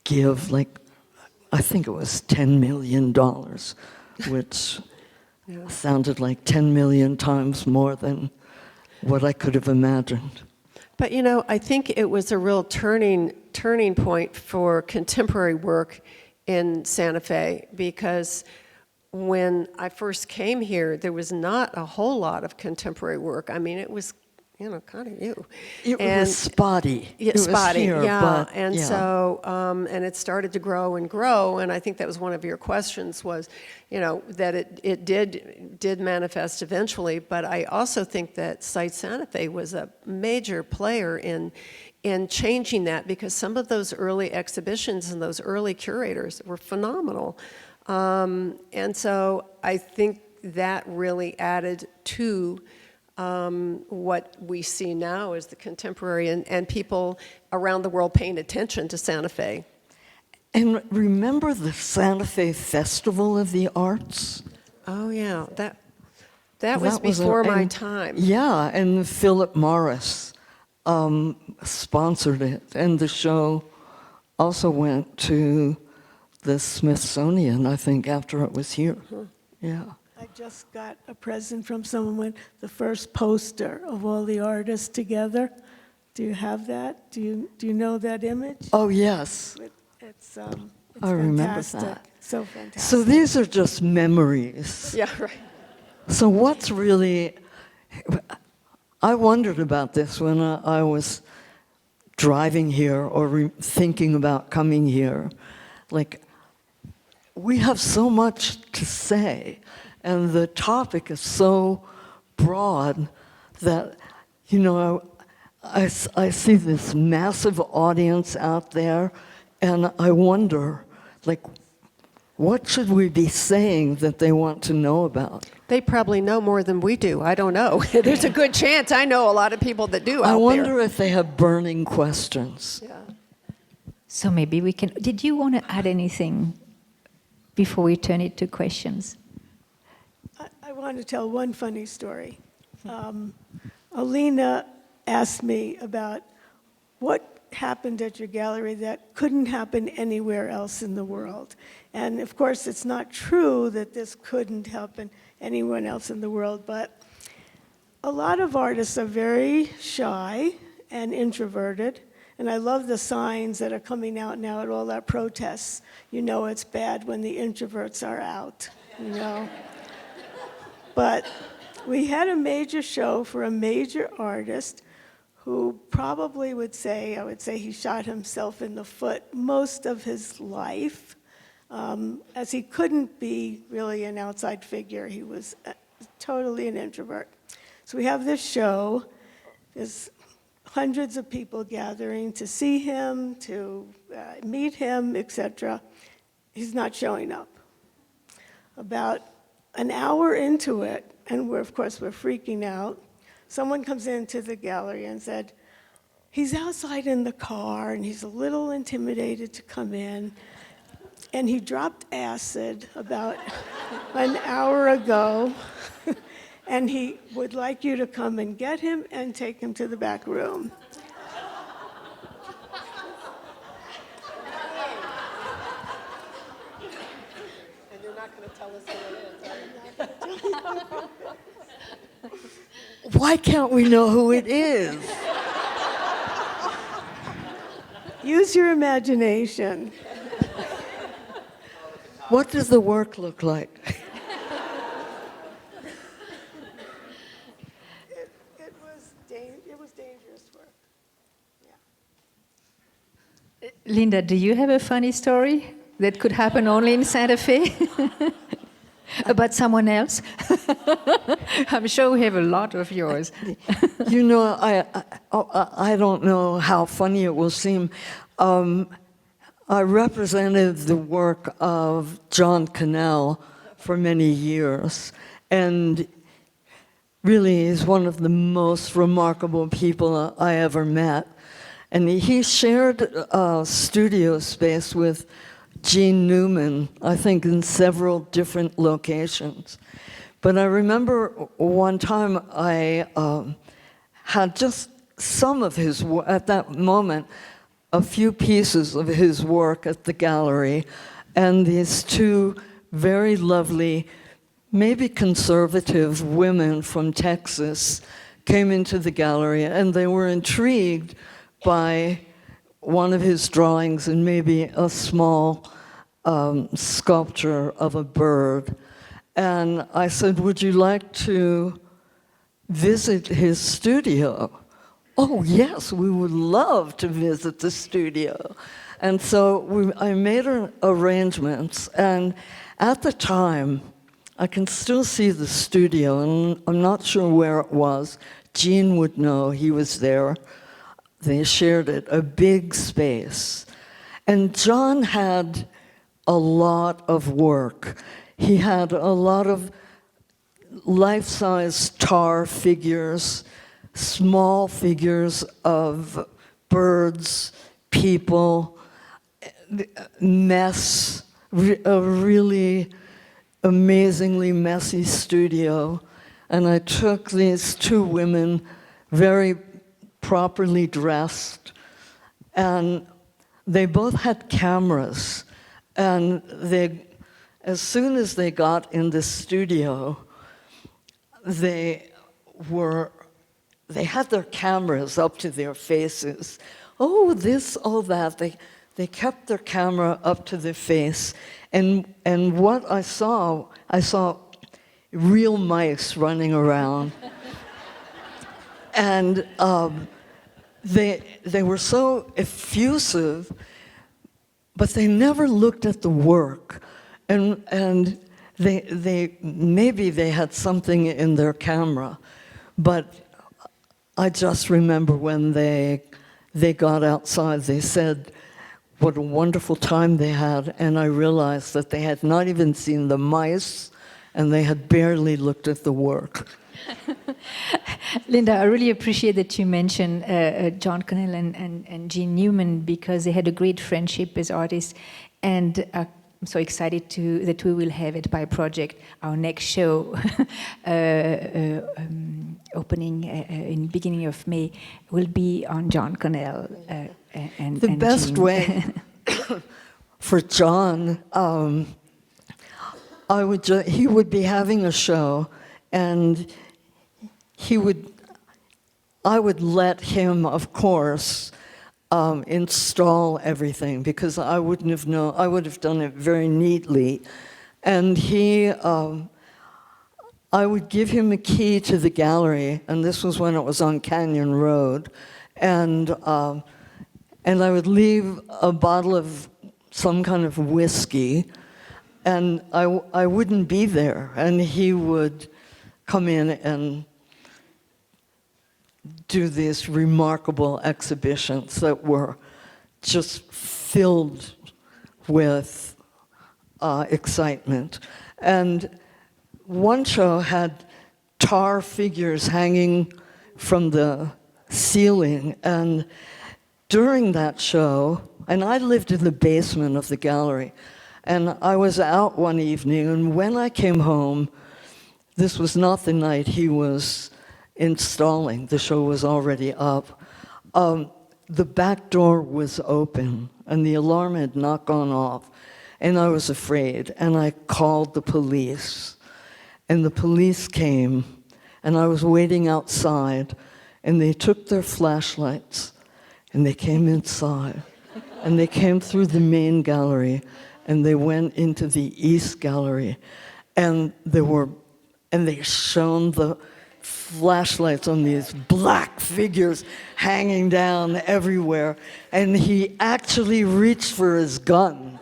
give, like, I think it was $10 million, which sounded like 10 million times more than what I could have imagined. But you know, I think it was a real turning point for contemporary work in Santa Fe, because when I first came here, there was not a whole lot of contemporary work. I mean, it was, you know, kind of new. It was spotty. Yeah, It was spotty, here, yeah. but, And yeah. so, and it started to grow and grow, and I think that was one of your questions was, you know, that it did manifest eventually, but I also think that Site Santa Fe was a major player in changing that, because some of those early exhibitions and those early curators were phenomenal. And so I think that really added to what we see now as the contemporary and people around the world paying attention to Santa Fe. And remember the Santa Fe Festival of the Arts? Oh yeah, that was before my time. Yeah, and Philip Morris sponsored it, and the show also went to the Smithsonian, I think, after it was here. Yeah. I just got a present from someone, the first poster of all the artists together. Do you have that? Do you know that image? Oh, yes. It's I remember fantastic. that. So fantastic. So these are just memories. Yeah, right. So what's really, I wondered about this when I was driving here or thinking about coming here. Like, we have so much to say, and the topic is so broad that, you know, I see this massive audience out there, and I wonder, like, what should we be saying that they want to know about? They probably know more than we do. I don't know. There's a good chance I know a lot of people that do out I there. wonder if they have burning questions. Yeah. So maybe we can. Did you want to add anything before we turn it to questions? I want to tell one funny story. Alina asked me about what happened at your gallery that couldn't happen anywhere else in the world. And of course, it's not true that this couldn't happen anywhere else in the world, but a lot of artists are very shy and introverted. And I love the signs that are coming out now at all our protests. You know it's bad when the introverts are out, you know. But we had a major show for a major artist who probably would say, I would say he shot himself in the foot most of his life, as he couldn't be really an outside figure. He was totally an introvert. So we have this show. There's hundreds of people gathering to see him, to meet him, etc. He's not showing up. About an hour into it, and of course we're freaking out, someone comes into the gallery and said, he's outside in the car and he's a little intimidated to come in. And he dropped acid about an hour ago. And he would like you to come and get him and take him to the back room. And you're not going to tell us who it is, are you? Why can't we know who it is? Use your imagination. What does the work look like? It was dangerous work. Yeah. Linda, do you have a funny story that could happen only in Santa Fe? About someone else? I'm sure we have a lot of yours. You know, I don't know how funny it will seem. I represented the work of John Cannell for many years, and really is one of the most remarkable people I ever met. And he shared studio space with Gene Newman, I think in several different locations. But I remember one time I had just some of his work, at that moment, a few pieces of his work at the gallery, and these two very lovely, maybe conservative women from Texas came into the gallery, and they were intrigued by one of his drawings and maybe a small sculpture of a bird. And I said, would you like to visit his studio? Oh, yes, we would love to visit the studio. And so I made arrangements, and at the time, I can still see the studio, and I'm not sure where it was. Gene would know, he was there. They shared it, a big space. And John had a lot of work. He had a lot of life-size tar figures, small figures of birds, people, mess, a really amazingly messy studio. And I took these two women, very properly dressed, and they both had cameras. And as soon as they got in the studio, they had their cameras up to their faces. Oh, this, oh, that. They kept their camera up to their face. And what I saw real mice running around. And they were so effusive, but they never looked at the work. And maybe they had something in their camera, but I just remember when they got outside, they said what a wonderful time they had, and I realized that they had not even seen the mice, and they had barely looked at the work. Linda, I really appreciate that you mentioned John Cannell and Gene Newman, because they had a great friendship as artists, and I'm so excited that we will have at Pi Project our next show opening in beginning of May will be on John Cannell and the best Gene. way for John, he would be having a show, and I would let him, of course, install everything, because I wouldn't have known. I would have done it very neatly, and I would give him a key to the gallery, and this was when it was on Canyon Road, and I would leave a bottle of some kind of whiskey, and I wouldn't be there, and he would come in and do these remarkable exhibitions that were just filled with excitement. And one show had tar figures hanging from the ceiling, and during that show, and I lived in the basement of the gallery, and I was out one evening, and when I came home, this was not the night he was installing, the show was already up. The back door was open, and the alarm had not gone off, and I was afraid, and I called the police, and the police came, and I was waiting outside, and they took their flashlights, and they came inside, and they came through the main gallery, and they went into the East Gallery, and they shone the flashlights on these black figures hanging down everywhere, and he actually reached for his gun.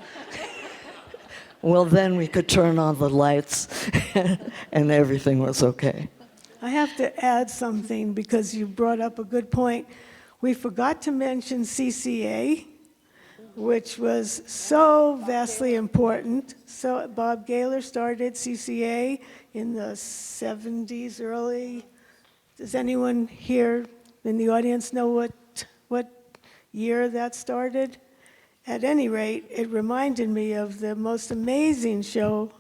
Well, then we could turn on the lights, and everything was okay. I have to add something because you brought up a good point. We forgot to mention CCA, which was so vastly important. So Bob Gaylor started CCA in the 70s, early. Does anyone here in the audience know what year that started? At any rate, it reminded me of the most amazing show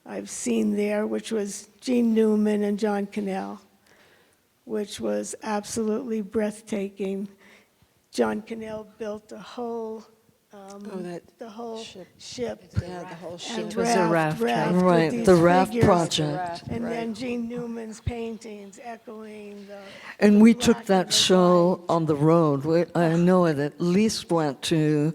I've seen there, which was Gene Newman and John Cannell, which was absolutely breathtaking. John Cannell built the whole ship. Yeah, the whole and ship. It was a raft, right? with Right, these the raft figures. project. And then Gene Newman's paintings echoing the. And we black took and that the show white. on the road. I know it at least went to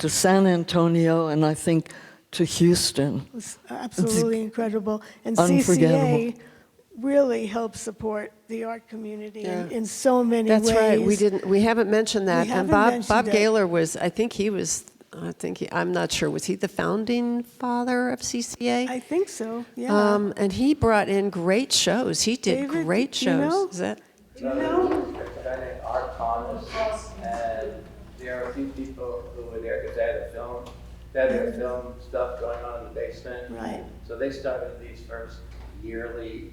San Antonio, and I think to Houston. It was absolutely incredible. And Unforgettable. CCA really helps support the art community Yeah. in so many That's ways. right. We haven't mentioned that. We And haven't Bob mentioned it. Gaylor was, I'm not sure, was he the founding father of CCA? I think so, yeah. And he brought in great shows. He did David, great do you know? shows. Is that? Do you know? There's a guy named Art Thomas, and there are a few people who were there because they had their film stuff going on in the basement. Right. So they started these first yearly,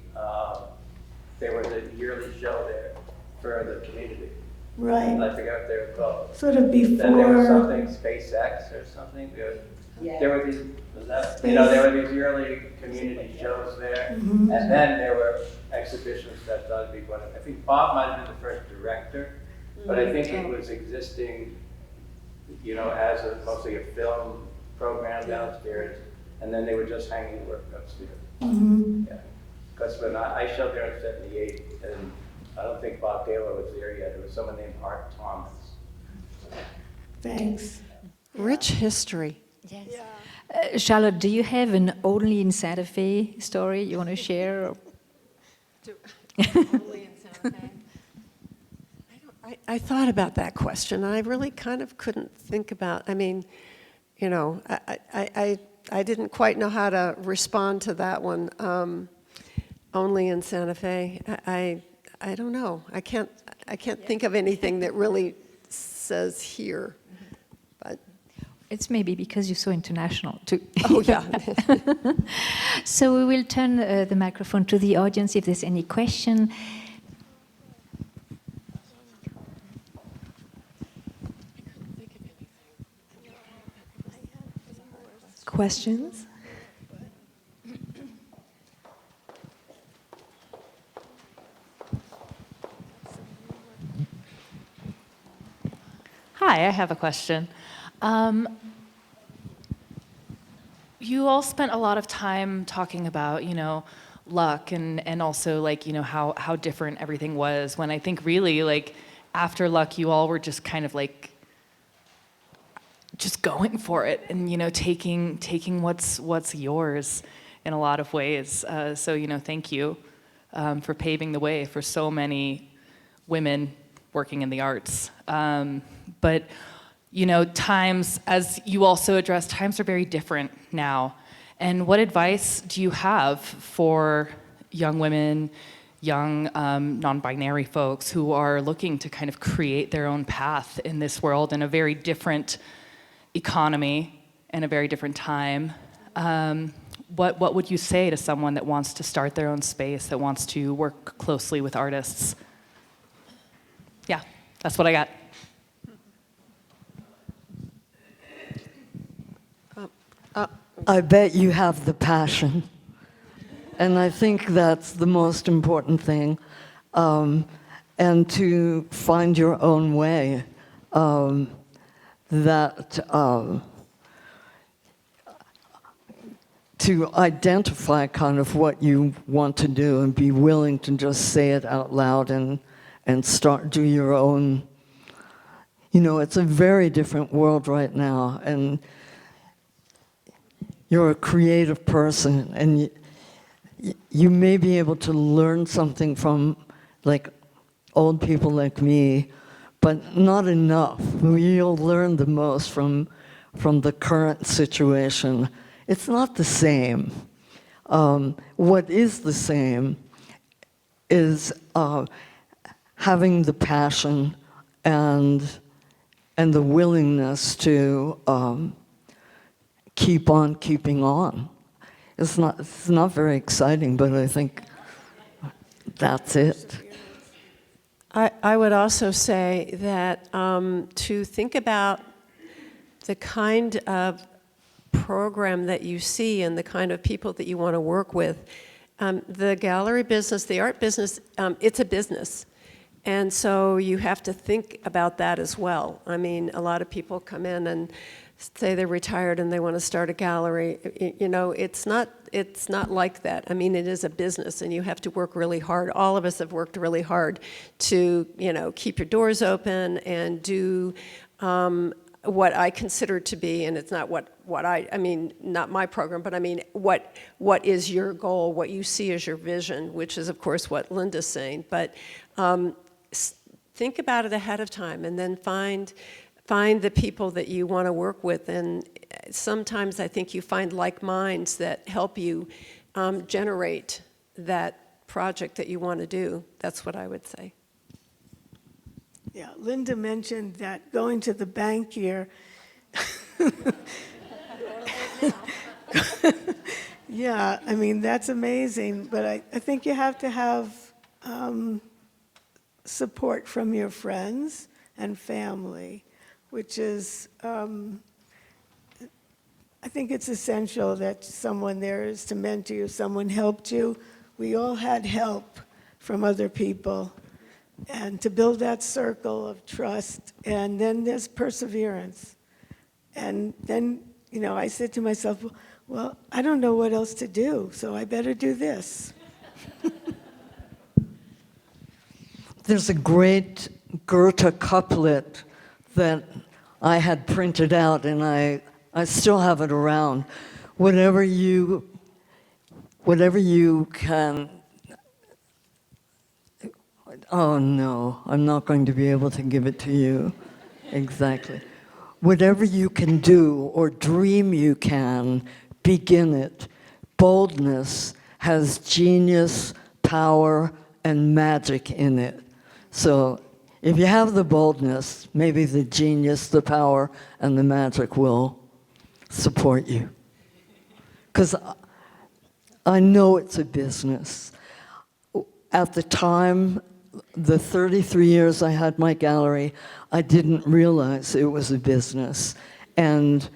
there was a yearly show there for the community. Right. I forgot what they were called. Sort of Then there was before, something, SpaceX or something. There were these, there were these yearly community shows there. Mm-hmm. And then there were exhibitions that started to be going. I think Bob might have been the first director, but I think it was existing, as mostly a film program downstairs. And then they were just hanging the work upstairs. Mhm. Yeah. Because when I showed there in '78, and I don't think Bob Gaylor was there yet. There was someone named Art Thomas. Thanks. Rich history. Yes. Charlotte, do you have an only in Santa Fe story you want to share? Or? I thought about that question. I really kind of couldn't think about, I didn't quite know how to respond to that one. Only in Santa Fe. I don't know. I can't think of anything that really says here. But It's maybe because you're so international too. oh yeah. So we will turn the microphone to the audience if there's any question. Questions? Hi, I have a question. You all spent a lot of time talking about, luck and also how different everything was, when I think really after luck you all were just kind of just going for it and taking what's yours in a lot of ways. So thank you for paving the way for so many women working in the arts. But times, as you also addressed, times are very different now. And what advice do you have for young women, young non-binary folks who are looking to kind of create their own path in this world in a very different economy and a very different time? What would you say to someone that wants to start their own space, that wants to work closely with artists? Yeah, that's what I got. I bet you have the passion. And I think that's the most important thing. And to find your own way. To identify kind of what you want to do and be willing to just say it out loud and do your own. It's a very different world right now. And you're a creative person, and you may be able to learn something from, like, old people like me, but not enough. You'll learn the most from the current situation. It's not the same. What is the same is having the passion and the willingness to keep on keeping on. It's not very exciting, but I think that's it. I would also say that to think about the kind of program that you see and the kind of people that you want to work with. The gallery business, the art business, it's a business. And so you have to think about that as well. I mean, a lot of people come in and say they're retired and they want to start a gallery. You know, it's not like that. I mean, it is a business and you have to work really hard. All of us have worked really hard to, you know, keep your doors open and do what I consider to be, and it's not what I mean, not my program, but I mean, what is your goal, what you see as your vision, which is, of course, what Linda's saying. But think about it ahead of time, and then find the people that you want to work with. And sometimes I think you find like minds that help you generate that project that you want to do. That's what I would say. Yeah, Linda mentioned that going to the bank here. Yeah, I mean, that's amazing, but I think you have to have support from your friends and family, which is, I think it's essential that someone there is to mentor you, someone helped you. We all had help from other people. And to build that circle of trust, and then there's perseverance. And then, you know, I said to myself, well, I don't know what else to do, so I better do this. There's a great Goethe couplet that I had printed out, and I still have it around. Whatever you can. Oh no, I'm not going to be able to give it to you. Exactly. Whatever you can do or dream you can, begin it. Boldness has genius, power, and magic in it. So if you have the boldness, maybe the genius, the power, and the magic will support you. Because I know it's a business. At the time, the 33 years I had my gallery, I didn't realize it was a business. And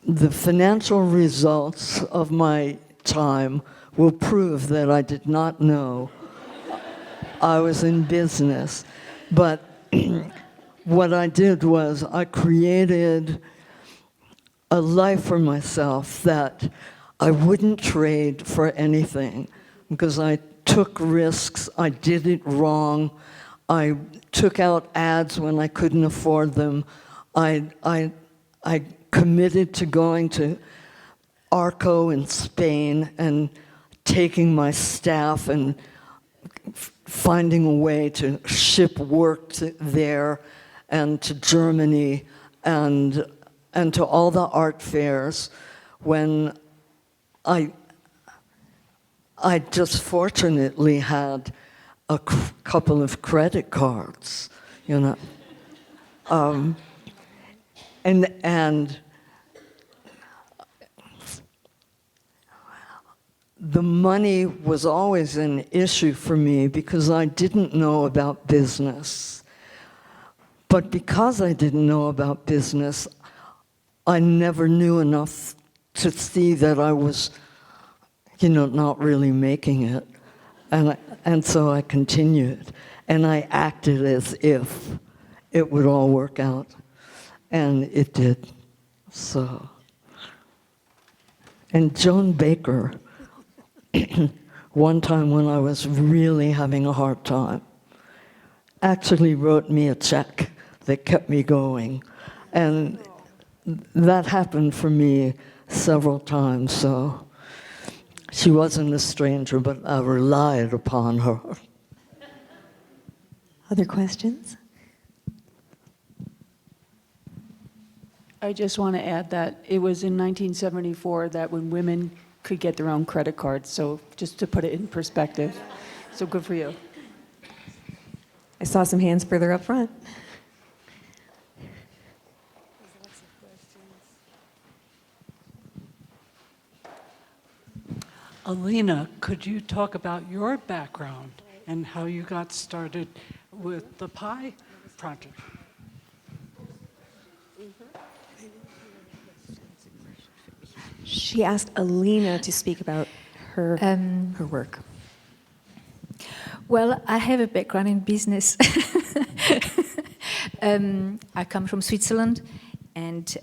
the financial results of my time will prove that I did not know I was in business. But what I did was I created a life for myself that I wouldn't trade for anything, because I took risks, I did it wrong, I took out ads when I couldn't afford them, I committed to going to Arco in Spain and taking my staff and finding a way to ship work there and to Germany and to all the art fairs when I just fortunately had a couple of credit cards, you know. And the money was always an issue for me because I didn't know about business. But because I didn't know about business, I never knew enough to see that I was, you know, not really making it. And so I continued. And I acted as if it would all work out. And it did. So. And Joan Baker, one time when I was really having a hard time, actually wrote me a check that kept me going. And that happened for me several times, so she wasn't a stranger, but I relied upon her. Other questions? I just want to add that it was in 1974 that when women could get their own credit cards, so just to put it in perspective. So good for you. I saw some hands further up front. Alina, could you talk about your background and how you got started with the pie project? She asked Alina to speak about her work. Well, I have a background in business. I come from Switzerland, and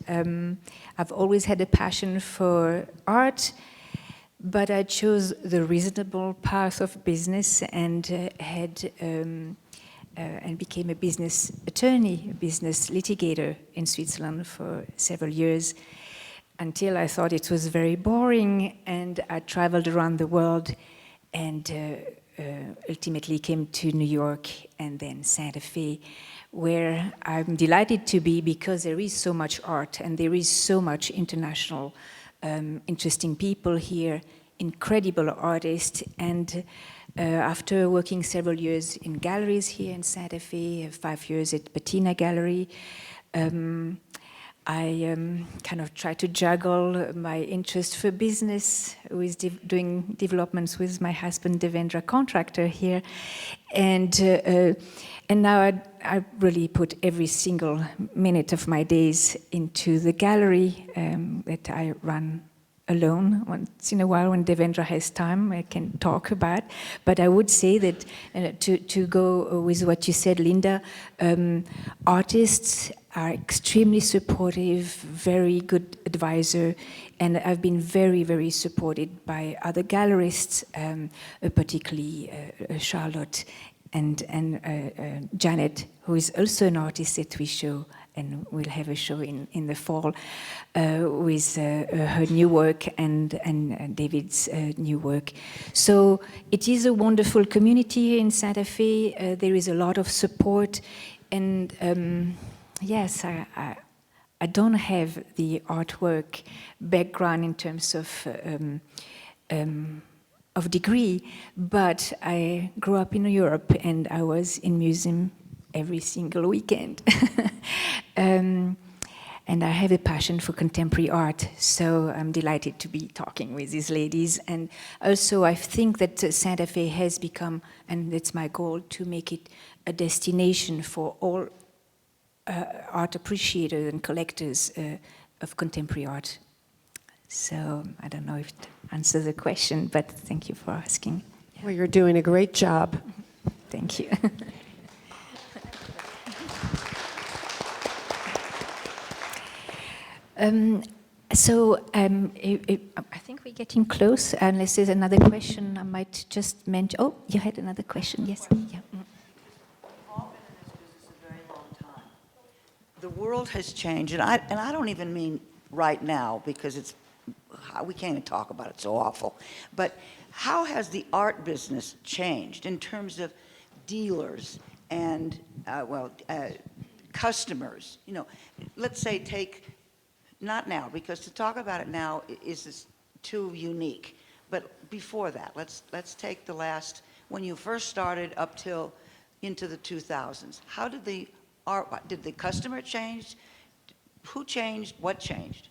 I've always had a passion for art, but I chose the reasonable path of business and and became a business attorney, a business litigator in Switzerland for several years, until I thought it was very boring, and I traveled around the world and ultimately came to New York and then Santa Fe, where I'm delighted to be because there is so much art and there is so much international interesting people here, incredible artists, and after working several years in galleries here in Santa Fe, 5 years at Patina Gallery, I kind of try to juggle my interest for business with doing developments with my husband, Devendra, contractor here, and now I really put every single minute of my days into the gallery that I run alone. Once in a while, when Devendra has time, I can talk about. But I would say that to go with what you said, Linda, artists are extremely supportive, very good advisor, and I've been very, very supported by other gallerists, particularly Charlotte and Janet, who is also an artist that we show, and we'll have a show in the fall with her new work and David's new work. So it is a wonderful community here in Santa Fe. There is a lot of support, and yes, I don't have the artwork background in terms of degree, but I grew up in Europe and I was in museum every single weekend. And I have a passion for contemporary art, so I'm delighted to be talking with these ladies. And also I think that Santa Fe has become, and that's my goal, to make it a destination for all art appreciators and collectors of contemporary art. So I don't know if it answers the question, but thank you for asking. Well, you're doing a great job. Thank you. I think we're getting close. Unless there's another question, I might just mention. Oh, you had another question, yes? Yeah. I've been in this business a very long time. The world has changed, and I don't even mean right now because we can't even talk about it, so awful. But how has the art business changed in terms of dealers and customers? You know, let's say not now, because to talk about it now is too unique. But before that, let's take the last, when you first started up till into the 2000s. How did did the customer change? Who changed? What changed?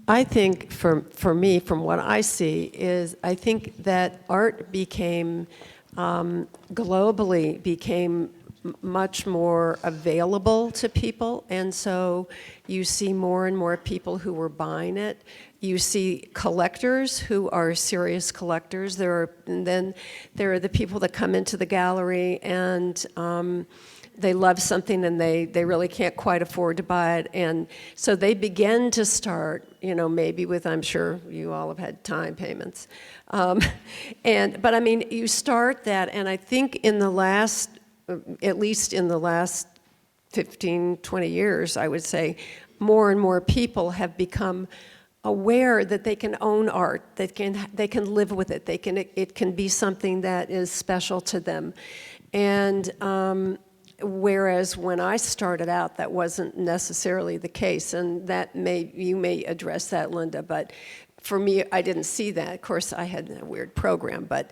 I think for me, from what I see, is I think that art became, globally became much more available to people, and so you see more and more people who were buying it. You see collectors who are serious collectors. Then there are the people that come into the gallery and they love something and they really can't quite afford to buy it, and so they begin to start, maybe with, I'm sure you all have had time payments, but I mean, you start that, and I think at least in the last 15, 20 years, I would say, more and more people have become aware that they can own art, they can live with it, it can be something that is special to them. And whereas when I started out, that wasn't necessarily the case, and you may address that, Linda, but for me, I didn't see that. Of course, I had a weird program, but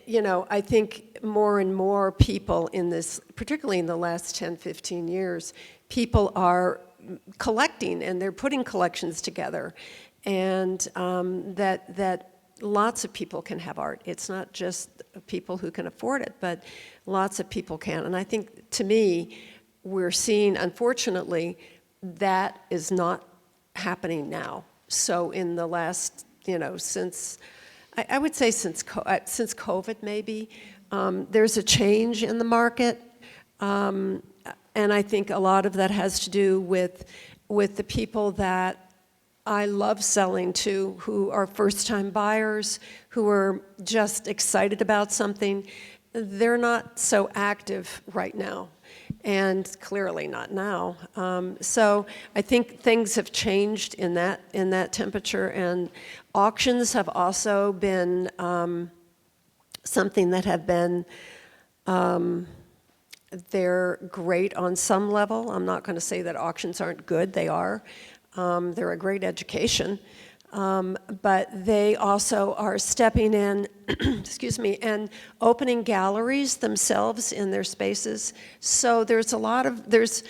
you know, I think more and more people in this, particularly in the last 10, 15 years, people are collecting and they're putting collections together, and that lots of people can have art. It's not just people who can afford it, but lots of people can. And I think, to me, we're seeing, unfortunately, that is not happening now. So in the last, you know, since, I would say since COVID maybe, there's a change in the market. And I think a lot of that has to do with the people that I love selling to, who are first-time buyers, who are just excited about something. They're not so active right now, and clearly not now. So I think things have changed in that temperature, and auctions have also been something that have been, they're great on some level. I'm not going to say that auctions aren't good, they are. They're a great education, but they also are stepping in, excuse me, and opening galleries themselves in their spaces. So there's a lot of, there's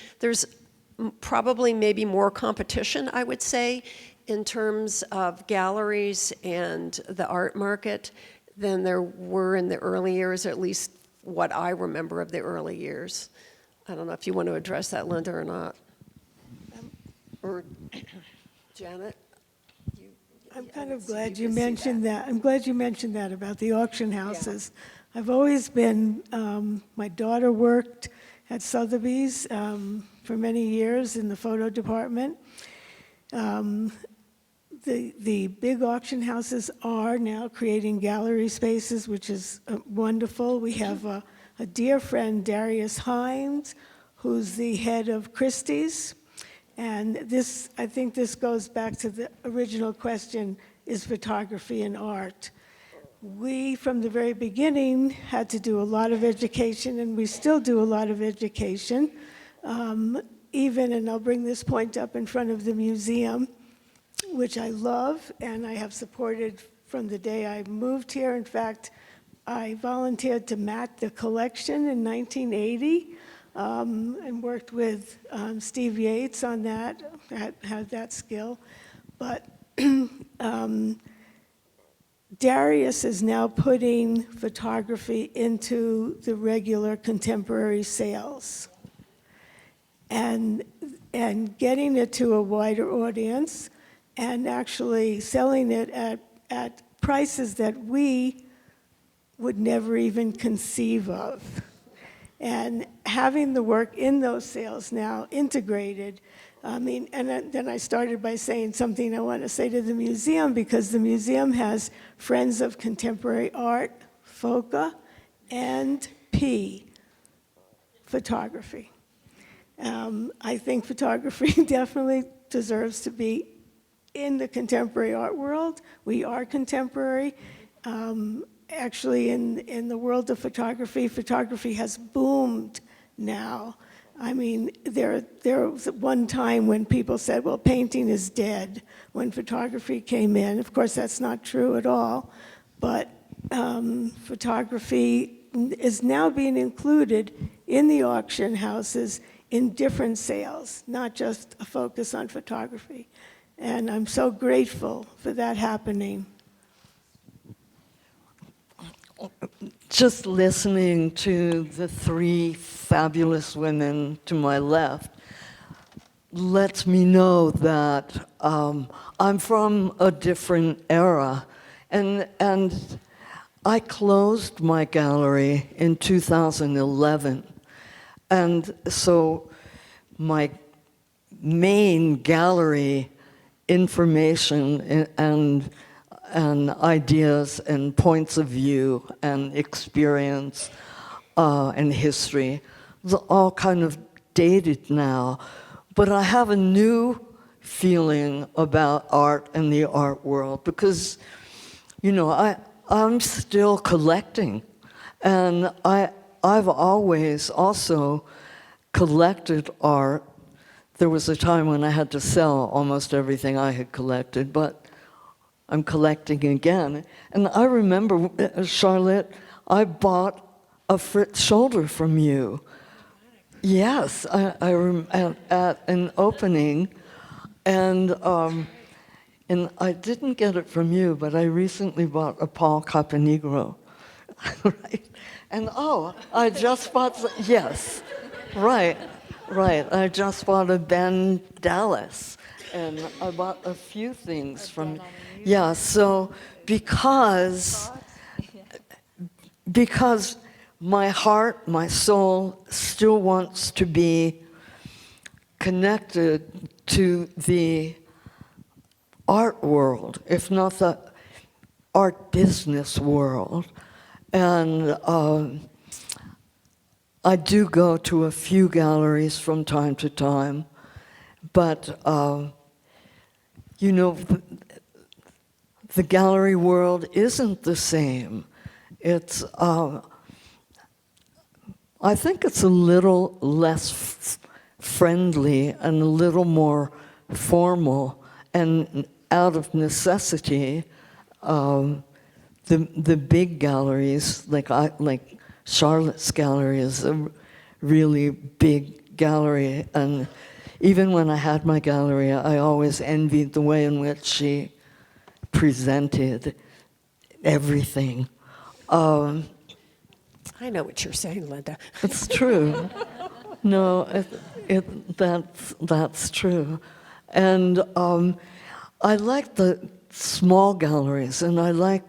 probably maybe more competition, I would say, in terms of galleries and the art market than there were in the early years, or at least what I remember of the early years. I don't know if you want to address that, Linda, or not. Or Janet? I'm kind of glad you mentioned that. I'm glad you mentioned that about the auction houses. Yeah. I've always been, my daughter worked at Sotheby's for many years in the photo department. The big auction houses are now creating gallery spaces, which is wonderful. We have a dear friend, Darius Hines, who's the head of Christie's. And this, I think this goes back to the original question, is photography and art? We, from the very beginning, had to do a lot of education, and we still do a lot of education. Even, and I'll bring this point up in front of the museum, which I love, and I have supported from the day I moved here. In fact, I volunteered to mat the collection in 1980. And worked with Steve Yates on that, had that skill. But Darius is now putting photography into the regular contemporary sales and getting it to a wider audience and actually selling it at prices that we would never even conceive of. And having the work in those sales now integrated, I mean, and then I started by saying something I want to say to the museum, because the museum has Friends of Contemporary Art, FOCA, and P, photography. I think photography definitely deserves to be in the contemporary art world. We are contemporary. Actually, in the world of photography, photography has boomed now. I mean, there was one time when people said, well, painting is dead when photography came in. Of course, that's not true at all. But photography is now being included in the auction houses in different sales, not just a focus on photography. And I'm so grateful for that happening. Just listening to the three fabulous women to my left lets me know that I'm from a different era. And I closed my gallery in 2011. And so my main gallery information and ideas and points of view and experience and history, all kind of dated now. but I have a new feeling about art and the art world because, you know, I'm still collecting, and I've always also collected art. There was a time when I had to sell almost everything I had collected, but I'm collecting again. And I remember, Charlotte, I bought a Fritz shoulder from you. Yes, at an opening, and I didn't get it from you, but I recently bought a Paul Caponegro, right? And I just bought, yes, right. I just bought a Ben Dallas, and I bought a few things from, yeah, so because my heart, my soul still wants to be connected to the art world, if not the art business world. And I do go to a few galleries from time to time, but you know, the gallery world isn't the same. It's, I think it's a little less friendly and a little more formal, and out of necessity, the big galleries, like Charlotte's gallery is a really big gallery, and even when I had my gallery, I always envied the way in which she presented everything. I know what you're saying, Linda. It's true. No, that's true. And I like the small galleries, and I like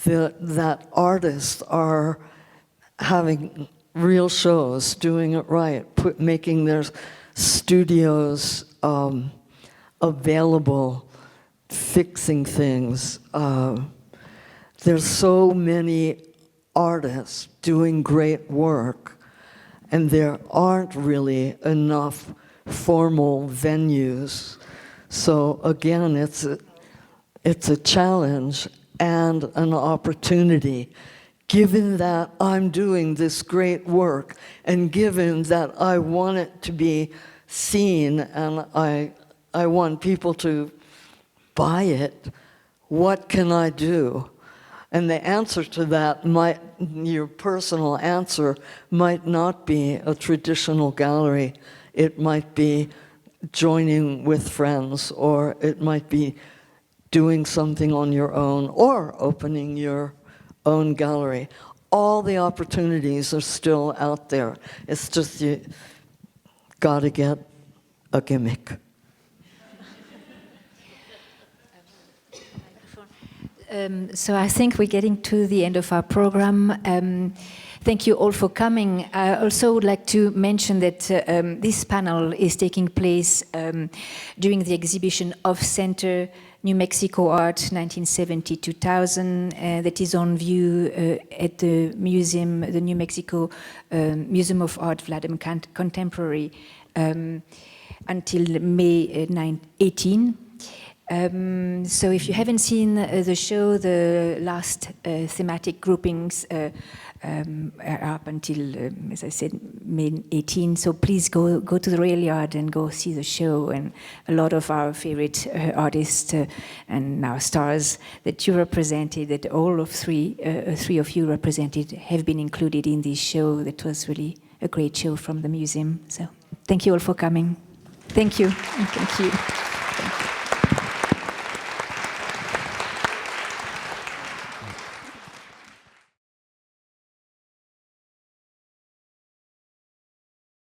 that artists are having real shows, doing it right, making their studios available, fixing things. There's so many artists doing great work, and there aren't really enough formal venues. So again, it's a challenge and an opportunity. Given that I'm doing this great work, and given that I want it to be seen, and I want people to buy it, what can I do? And the answer to that your personal answer might not be a traditional gallery. It might be joining with friends, or it might be doing something on your own, or opening your own gallery. All the opportunities are still out there. It's just you gotta get a gimmick. So I think we're getting to the end of our program. Thank you all for coming. I also would like to mention that this panel is taking place during the exhibition Off-Center New Mexico Art 1970-2000 that is on view at the museum, the New Mexico Museum of Art Vladimir Contemporary until May 18. So if you haven't seen the show, the last thematic groupings are up until, as I said, May 18. So please go to the rail yard and go see the show. And a lot of our favorite artists and our stars that you represented, that all of three of you represented, have been included in this show. That was really a great show from the museum. So thank you all for coming. Thank you. Thank you.